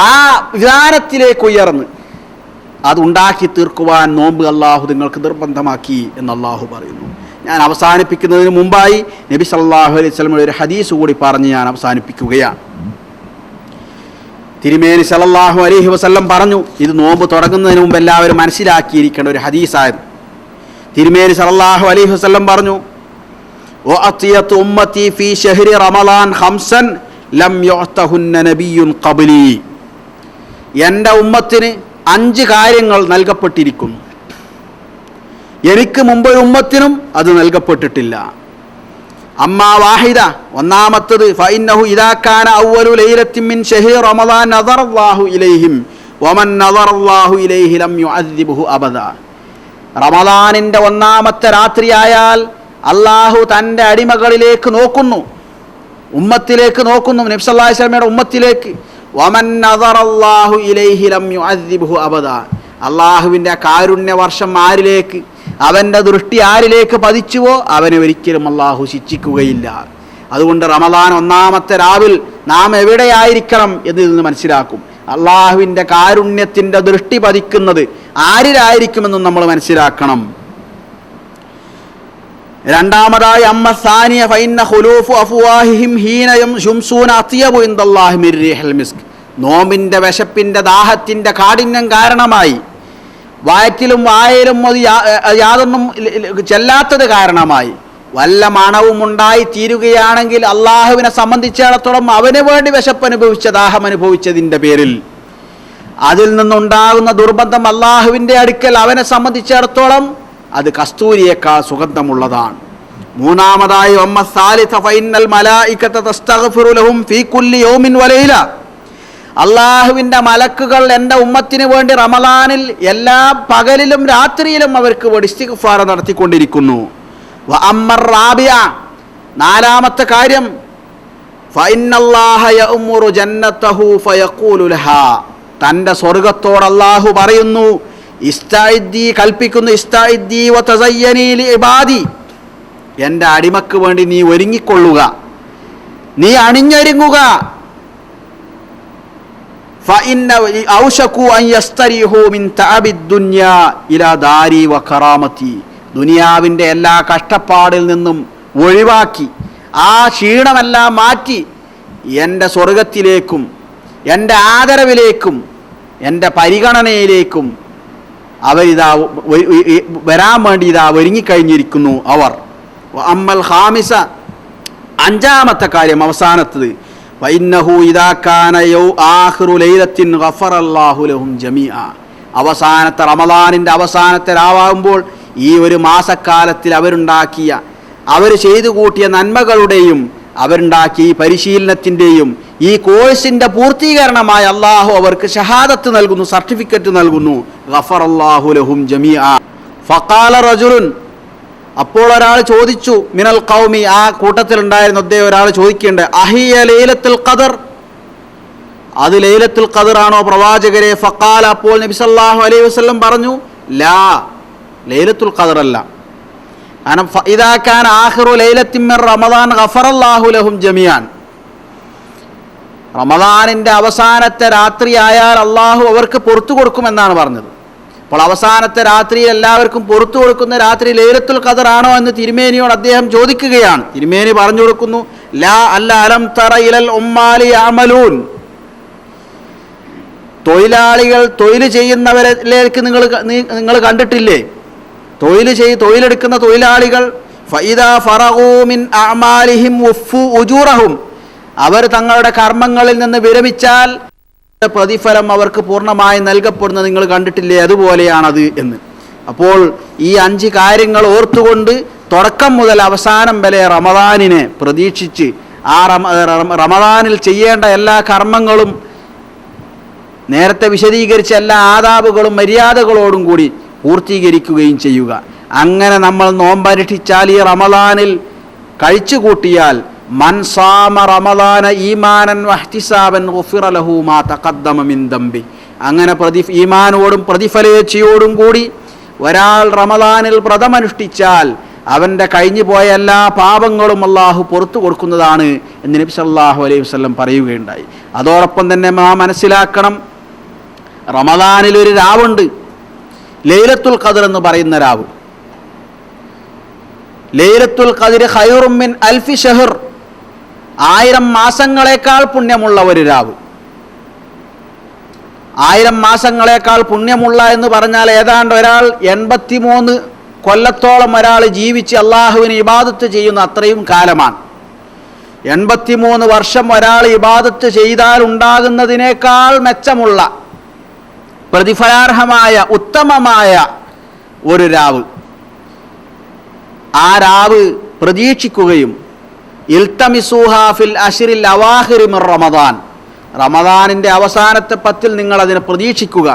ആ വിധാനത്തിലേക്ക് ഉയർന്ന് അതുണ്ടാക്കി തീർക്കുവാൻ നോമ്പ് അള്ളാഹു നിങ്ങൾക്ക് നിർബന്ധമാക്കി എന്ന് അള്ളാഹു പറയുന്നു. ഞാൻ അവസാനിപ്പിക്കുന്നതിന് മുമ്പായി നബി സല്ലല്ലാഹു അലൈഹി വസല്ലമയുടെ ഒരു ഹദീസ് കൂടി പറഞ്ഞ് ഞാൻ അവസാനിപ്പിക്കുകയാണ്. തിരുമേനി സല്ലല്ലാഹു അലൈഹി വസല്ലം പറഞ്ഞു, ഇത് നോമ്പ് തുടങ്ങുന്നതിന് മുമ്പ് എല്ലാവരും മനസ്സിലാക്കിയിരിക്കേണ്ട ഒരു ഹദീസായിരുന്നു. തിരുമേനി സല്ലല്ലാഹു അലൈഹി വസല്ലം പറഞ്ഞു, വഅതിയതു ഉമ്മത്തി ഫീ ശഹ്രി റമളാൻ ഖംസൻ ലം യുഅതഹുന്ന നബിയ്യുൻ ഖബ്ലി. എൻ്റെ ഉമ്മത്തിന് 5 കാര്യങ്ങൾ നൽകപ്പെട്ടിരിക്കുന്നു, എനിക്ക് മുമ്പ് ഒരു ഉമ്മത്തിനും അത് നൽകപ്പെട്ടിട്ടില്ല. അമ്മാ വാഹിദ, ഒന്നാമത്തത് ഫഇന്നഹു ഇദാ കാന അവ്വലു ലൈലത്തിൻ മിൻ ശഹ്രി റമളാൻ നദറല്ലാഹു ഇലൈഹിം വമൻ നദറല്ലാഹു ഇലൈഹി ലം യുഅദ്ദിബുഹു അബദാ. റമളാനിന്റെ ഒന്നാമത്തെ രാത്രിയായാൽ അള്ളാഹു തൻ്റെ അടിമകളിലേക്ക് നോക്കുന്നു, ഉമ്മത്തിലേക്ക് നോക്കുന്നു, നബി സല്ലല്ലാഹു അലൈഹി വസല്ലമയുടെ ഉമ്മത്തിലേക്ക്. വമൻ നദറല്ലാഹു ഇലൈഹി ലം യുഅദ്ദിബുഹു അബദാ. അള്ളാഹുവിൻ്റെ കാരുണ്യ വർഷം ആരിലേക്ക്, അവൻ്റെ ദൃഷ്ടി ആരിലേക്ക് പതിച്ചുവോ അവനെ ഒരിക്കലും അള്ളാഹു ശിക്ഷിക്കുകയില്ല. അതുകൊണ്ട് റമളാൻ ഒന്നാമത്തെ രാവിൽ നാം എവിടെയായിരിക്കണം എന്നതിൽ നിന്ന് മനസ്സിലാക്കും. അള്ളാഹുവിൻ്റെ കാരുണ്യത്തിൻ്റെ ദൃഷ്ടി പതിക്കുന്നത് ആരിലായിരിക്കുമെന്നും നമ്മൾ മനസ്സിലാക്കണം. രണ്ടാമതായി അമ്മ സാനിയ ഫഇന്ന ഖുലൂഫു അഫ്വാഹിഹിം ഹീന യുംസൂന അത്യബു ഇൻദല്ലാഹി മിർ റീഹിൽ മിസ്ക്. നോമ്പിൻ്റെ വിശപ്പിൻ്റെ ദാഹത്തിൻ്റെ കാഠിന്യം കാരണമായി, വയറ്റിലും വായയിലും യാതൊന്നും ചെല്ലാത്തത് കാരണമായി വല്ല മണവും ഉണ്ടായി തീരുകയാണെങ്കിൽ അള്ളാഹുവിനെ സംബന്ധിച്ചിടത്തോളം അവന് വേണ്ടി വിശപ്പ് അനുഭവിച്ച, ദാഹം അനുഭവിച്ചതിൻ്റെ പേരിൽ അതിൽ നിന്നുണ്ടാകുന്ന ദുർബന്ധം അള്ളാഹുവിൻ്റെ അടുക്കൽ അവനെ സംബന്ധിച്ചിടത്തോളം അത് കസ്തൂരിയേക്കാൾ സുഗന്ധമുള്ളതാണ്. മൂന്നാമതായി വമ്മ സാലിസ ഫഇന്നൽ മലായികത തസ്തഗ്ഫിറു ലഹും ഫീ കുല്ലി യൗമിൻ വലൈല. അള്ളാഹുവിൻ്റെ മലക്കുകൾ എൻ്റെ ഉമ്മത്തിന് വേണ്ടി റമളാനിൽ എല്ലാ പകലിലും രാത്രിയിലും അവർക്ക് വേണ്ടി ഇസ്തിഗ്ഫാർ നടത്തിക്കൊണ്ടിരിക്കുന്നു. വഅമ്മർ റാബിഅ, നാലാമത്തെ കാര്യം ഫഇന്നല്ലാഹ യഅ്മുറു ജന്നതഹു ഫയഖൂലു ലഹാ. തൻ്റെ സ്വർഗത്തോട് അള്ളാഹു പറയുന്നു, ഇസ്തഇദ്ദി, കൽപ്പിക്കുന്നു, ഇസ്തഇദ്ദി വതസയ്യനി ലിഇബാദി, എൻ്റെ അടിമക്ക് വേണ്ടി നീ ഒരുങ്ങിക്കൊള്ളുക, നീ അണിഞ്ഞൊരുങ്ങുക. ഫഇന്ന ഔശകു അൻ യസ്തരിഹു മിൻ തഅബിദ് ദുനിയാ ഇലാ ദാരി വകറാമതി. ദുനിയാവിൻ്റെ എല്ലാ കഷ്ടപ്പാടിൽ നിന്നും ഒഴിവാക്കി ആ ക്ഷീണമെല്ലാം മാറ്റി എൻ്റെ സ്വർഗത്തിലേക്കും എൻ്റെ ആദരവിലേക്കും എൻ്റെ പരിഗണനയിലേക്കും അവരിതാ വരാൻ വേണ്ടി ഇതാ ഒരുങ്ങിക്കഴിഞ്ഞിരിക്കുന്നു അവർ. അമ്മൽ ഖാമിസ, അഞ്ചാമത്തെ കാര്യം, അവസാനത്തത് വഇന്നഹു ഇദാ കാന ആഖിറു ലൈലത്തിൻ ഗഫറല്ലാഹു ലഹും ജമീഅ. അവസാനത്തെ റമളാനിൻ്റെ അവസാനത്തെ രാവാകുമ്പോൾ ഈ ഒരു മാസക്കാലത്തിൽ അവരുണ്ടാക്കിയ, അവർ ചെയ്തു കൂട്ടിയ നന്മകളുടെയും അവരുണ്ടാക്കിയ ഈ പരിശീലനത്തിൻ്റെയും ഈ കോഴ്സിൻ്റെ പൂർത്തീകരണമായി അള്ളാഹു അവർക്ക് ഷഹാദത്ത് നൽകുന്നു, സർട്ടിഫിക്കറ്റ് നൽകുന്നു. ഗഫറല്ലാഹു ലഹും ജമീഅ. ഫഖാല റജുലുൻ, അപ്പോൾ ഒരാൾ ചോദിച്ചു, മിനൽ ഖൗമി, ആ കൂട്ടത്തിലുണ്ടായിരുന്ന അദ്ദേഹം ഒരാൾ ചോദിക്കേണ്ടത്, അഹിയ ലൈലത്തുൽ ഖദർ, അത് ലൈലത്തുൽ ഖദർ ആണോ പ്രവാചകരെ? ഫഖാല, അപ്പോൾ നബി സല്ലല്ലാഹു അലൈഹി വസല്ലം പറഞ്ഞു, ലാ, ലൈലത്തുൽ ഖദർ അല്ല. കാരണം ഇദാ കാന ആഖിറു ലൈലത്തിൻ മിൻ റമളാൻ ഗഫറല്ലാഹു ലഹും ജമീഅൻ. റമളാനിൻ്റെ അവസാനത്തെ രാത്രിയായാൽ അള്ളാഹു അവർക്ക് പുറത്തു കൊടുക്കുമെന്നാണ് പറഞ്ഞത്. അപ്പോൾ അവസാനത്തെ രാത്രിയിൽ എല്ലാവർക്കും പുറത്തു കൊടുക്കുന്ന രാത്രി ലൈലത്തുൽ ഖദർ ആണോ എന്ന് തിരുമേനിയോട് അദ്ദേഹം ചോദിക്കുകയാണ്. തിരുമേനി പറഞ്ഞു കൊടുക്കുന്നു, ലാ, അല്ല, അലം തറ ഇലൽ ഉമ്മാലി യഅമലൂൻ. തൊഴിലാളികൾ തൊഴിൽ ചെയ്യുന്നവരിലേക്ക് നിങ്ങൾ കണ്ടിട്ടില്ലേ? തൊഴിലെടുക്കുന്ന തൊഴിലാളികൾ ഫഇദാ ഫറഗൂ മിൻ അഅമാലിഹിം വഫു ഉജൂറഹും, അവർ തങ്ങളുടെ കർമ്മങ്ങളിൽ നിന്ന് വിരമിച്ചാൽ പ്രതിഫലം അവർക്ക് പൂർണ്ണമായി നൽകപ്പെടുന്നത് നിങ്ങൾ കണ്ടിട്ടില്ലേ? അതുപോലെയാണത് എന്ന്. അപ്പോൾ ഈ 5 കാര്യങ്ങൾ ഓർത്തുകൊണ്ട് തുടക്കം മുതൽ അവസാനം വരെ റമദാനിനെ പ്രതീക്ഷിച്ച് ആ റമദാനിൽ ചെയ്യേണ്ട എല്ലാ കർമ്മങ്ങളും നേരത്തെ വിശദീകരിച്ച എല്ലാ ആദാബുകളും മര്യാദകളോടും കൂടി പൂർത്തീകരിക്കുകയും ചെയ്യുക. അങ്ങനെ നമ്മൾ നോമ്പനുഷ്ഠിച്ചാൽ, ഈ റമദാനിൽ കഴിച്ചു കൂട്ടിയാൽ മൻ സാമ റമദാന ഈമാനൻ വഹ്തിസാബൻ ഗുഫിറ ലഹു മാ തഖദ്ദമ മിൻ ദംബി. അങ്ങനെ ഈമാനോടും പ്രതിഫലേച്ഛയോടും കൂടി ഒരാൾ റമദാനിൽ വ്രതമനുഷ്ഠിച്ചാൽ അവൻ്റെ കഴിഞ്ഞു പോയ എല്ലാ പാപങ്ങളും അള്ളാഹു പുറത്തു കൊടുക്കുന്നതാണ് എന്ന് നബി സല്ലല്ലാഹു അലൈഹി വസല്ലം പറയുകയുണ്ടായി. അതോടൊപ്പം തന്നെ നാം മനസ്സിലാക്കണം, റമദാനിലൊരു രാവുണ്ട്, ലൈലത്തുൽ ഖദ്ർ എന്ന് പറയുന്ന രാവ്. ലൈലത്തുൽ ഖദ്ർ ഖൈറും മിൻ അൽഫി ഷഹർ, 1000 മാസങ്ങളെക്കാൾ പുണ്യമുള്ള ഒരു രാവ്. 1000 മാസങ്ങളെക്കാൾ പുണ്യമുള്ള എന്ന് പറഞ്ഞാൽ ഏതാണ്ട് ഒരാൾ 83 കൊല്ലത്തോളം ഒരാൾ ജീവിച്ച് അള്ളാഹുവിന് ഇബാദത്ത് ചെയ്യുന്ന അത്രയും കാലമാണ്. 83 വർഷം ഒരാൾ ഇബാദത്ത് ചെയ്താൽ ഉണ്ടാകുന്നതിനേക്കാൾ മെച്ചമുള്ള പ്രതിഫലാർഹമായ ഉത്തമമായ ഒരു രാവ്. ആ രാവ് പ്രതീക്ഷിക്കുകയും ഇൽതമിസൂഹാ ഫിൽ അശ്റിൽ അവാഖിരി മിർ റമദാൻ, റമദാനിൻ്റെ അവസാനത്തെ 10 നിങ്ങൾ അതിനെ പ്രതീക്ഷിക്കുക,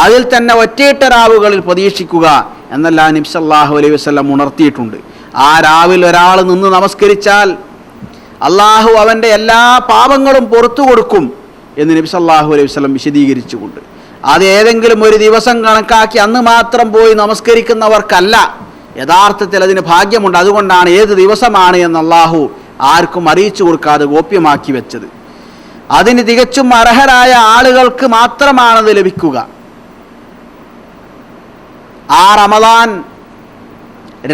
അതിൽ തന്നെ ഒറ്റയിട്ട രാവുകളിൽ പ്രതീക്ഷിക്കുക എന്നെല്ലാം നബി സല്ലല്ലാഹു അലൈഹി വസല്ലം ഉണർത്തിയിട്ടുണ്ട്. ആ രാവിൽ ഒരാൾ നിന്ന് നമസ്കരിച്ചാൽ അള്ളാഹു അവൻ്റെ എല്ലാ പാപങ്ങളും പുറത്തു കൊടുക്കും എന്ന് നബി സല്ലല്ലാഹു അലൈഹി വസല്ലം വിശദീകരിച്ചുകൊണ്ട്, അത് ഏതെങ്കിലും ഒരു ദിവസം കണക്കാക്കി അന്ന് മാത്രം പോയി നമസ്കരിക്കുന്നവർക്കല്ല, യഥാർത്ഥത്തിൽ അതിന് ഭാഗ്യമുണ്ട്. അതുകൊണ്ടാണ് ഏത് ദിവസമാണ് എന്ന് അള്ളാഹു ആർക്കും അറിയിച്ചു കൊടുക്കാതെ ഗോപ്യമാക്കി വെച്ചത്. അതിന് തികച്ചും അർഹരായ ആളുകൾക്ക് മാത്രമാണത് ലഭിക്കുക. ആ റമദാൻ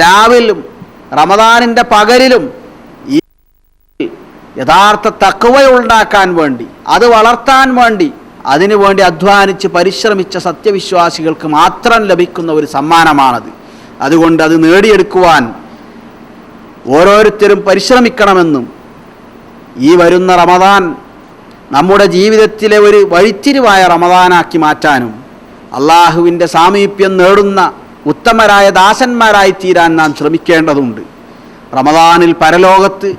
രാവിലും റമദാനിൻ്റെ പകലിലും ഈ യഥാർത്ഥ തഖ്വയുണ്ടാക്കാൻ വേണ്ടി, അത് വളർത്താൻ വേണ്ടി, അതിനുവേണ്ടി അധ്വാനിച്ച് പരിശ്രമിച്ച സത്യവിശ്വാസികൾക്ക് മാത്രം ലഭിക്കുന്ന ഒരു സമ്മാനമാണത്. അതുകൊണ്ട് അത് നേടിയെടുക്കുവാൻ ഓരോരുത്തരും പരിശ്രമിക്കണമെന്നും ഈ വരുന്ന റമദാൻ നമ്മുടെ ജീവിതത്തിലെ ഒരു വഴിത്തിരിവായ റമദാനാക്കി മാറ്റാനും അള്ളാഹുവിൻ്റെ സാമീപ്യം നേടുന്ന ഉത്തമരായ ദാസന്മാരായി തീരാൻ നാം ശ്രമിക്കേണ്ടതുണ്ട്. റമദാനിൽ പരലോകത്ത്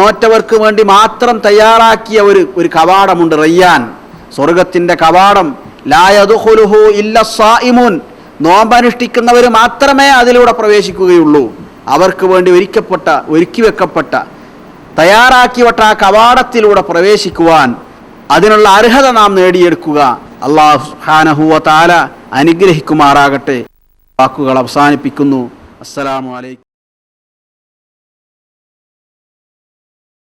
നോറ്റവർക്ക് വേണ്ടി മാത്രം തയ്യാറാക്കിയ ഒരു കവാടമുണ്ട്, റയ്യാൻ, സ്വർഗത്തിൻ്റെ കവാടം. ലാ യദ്ഖുലുഹു ഇല്ല സ്സായിമുൻ, നോമ്പനുഷ്ഠിക്കുന്നവർ മാത്രമേ അതിലൂടെ പ്രവേശിക്കുകയുള്ളൂ. അവർക്ക് വേണ്ടി ഒരുക്കി വെക്കപ്പെട്ട തയ്യാറാക്കിവട്ട ആ കവാടത്തിലൂടെ പ്രവേശിക്കുവാൻ അതിനുള്ള അർഹത നാം നേടിയെടുക്കുക. അല്ലാഹു സുബ്ഹാനഹു വ തആല അനുഗ്രഹിക്കുമാറാകട്ടെ. വാക്കുകൾ അവസാനിപ്പിക്കുന്നു. അസ്സലാമു അലൈക്കും.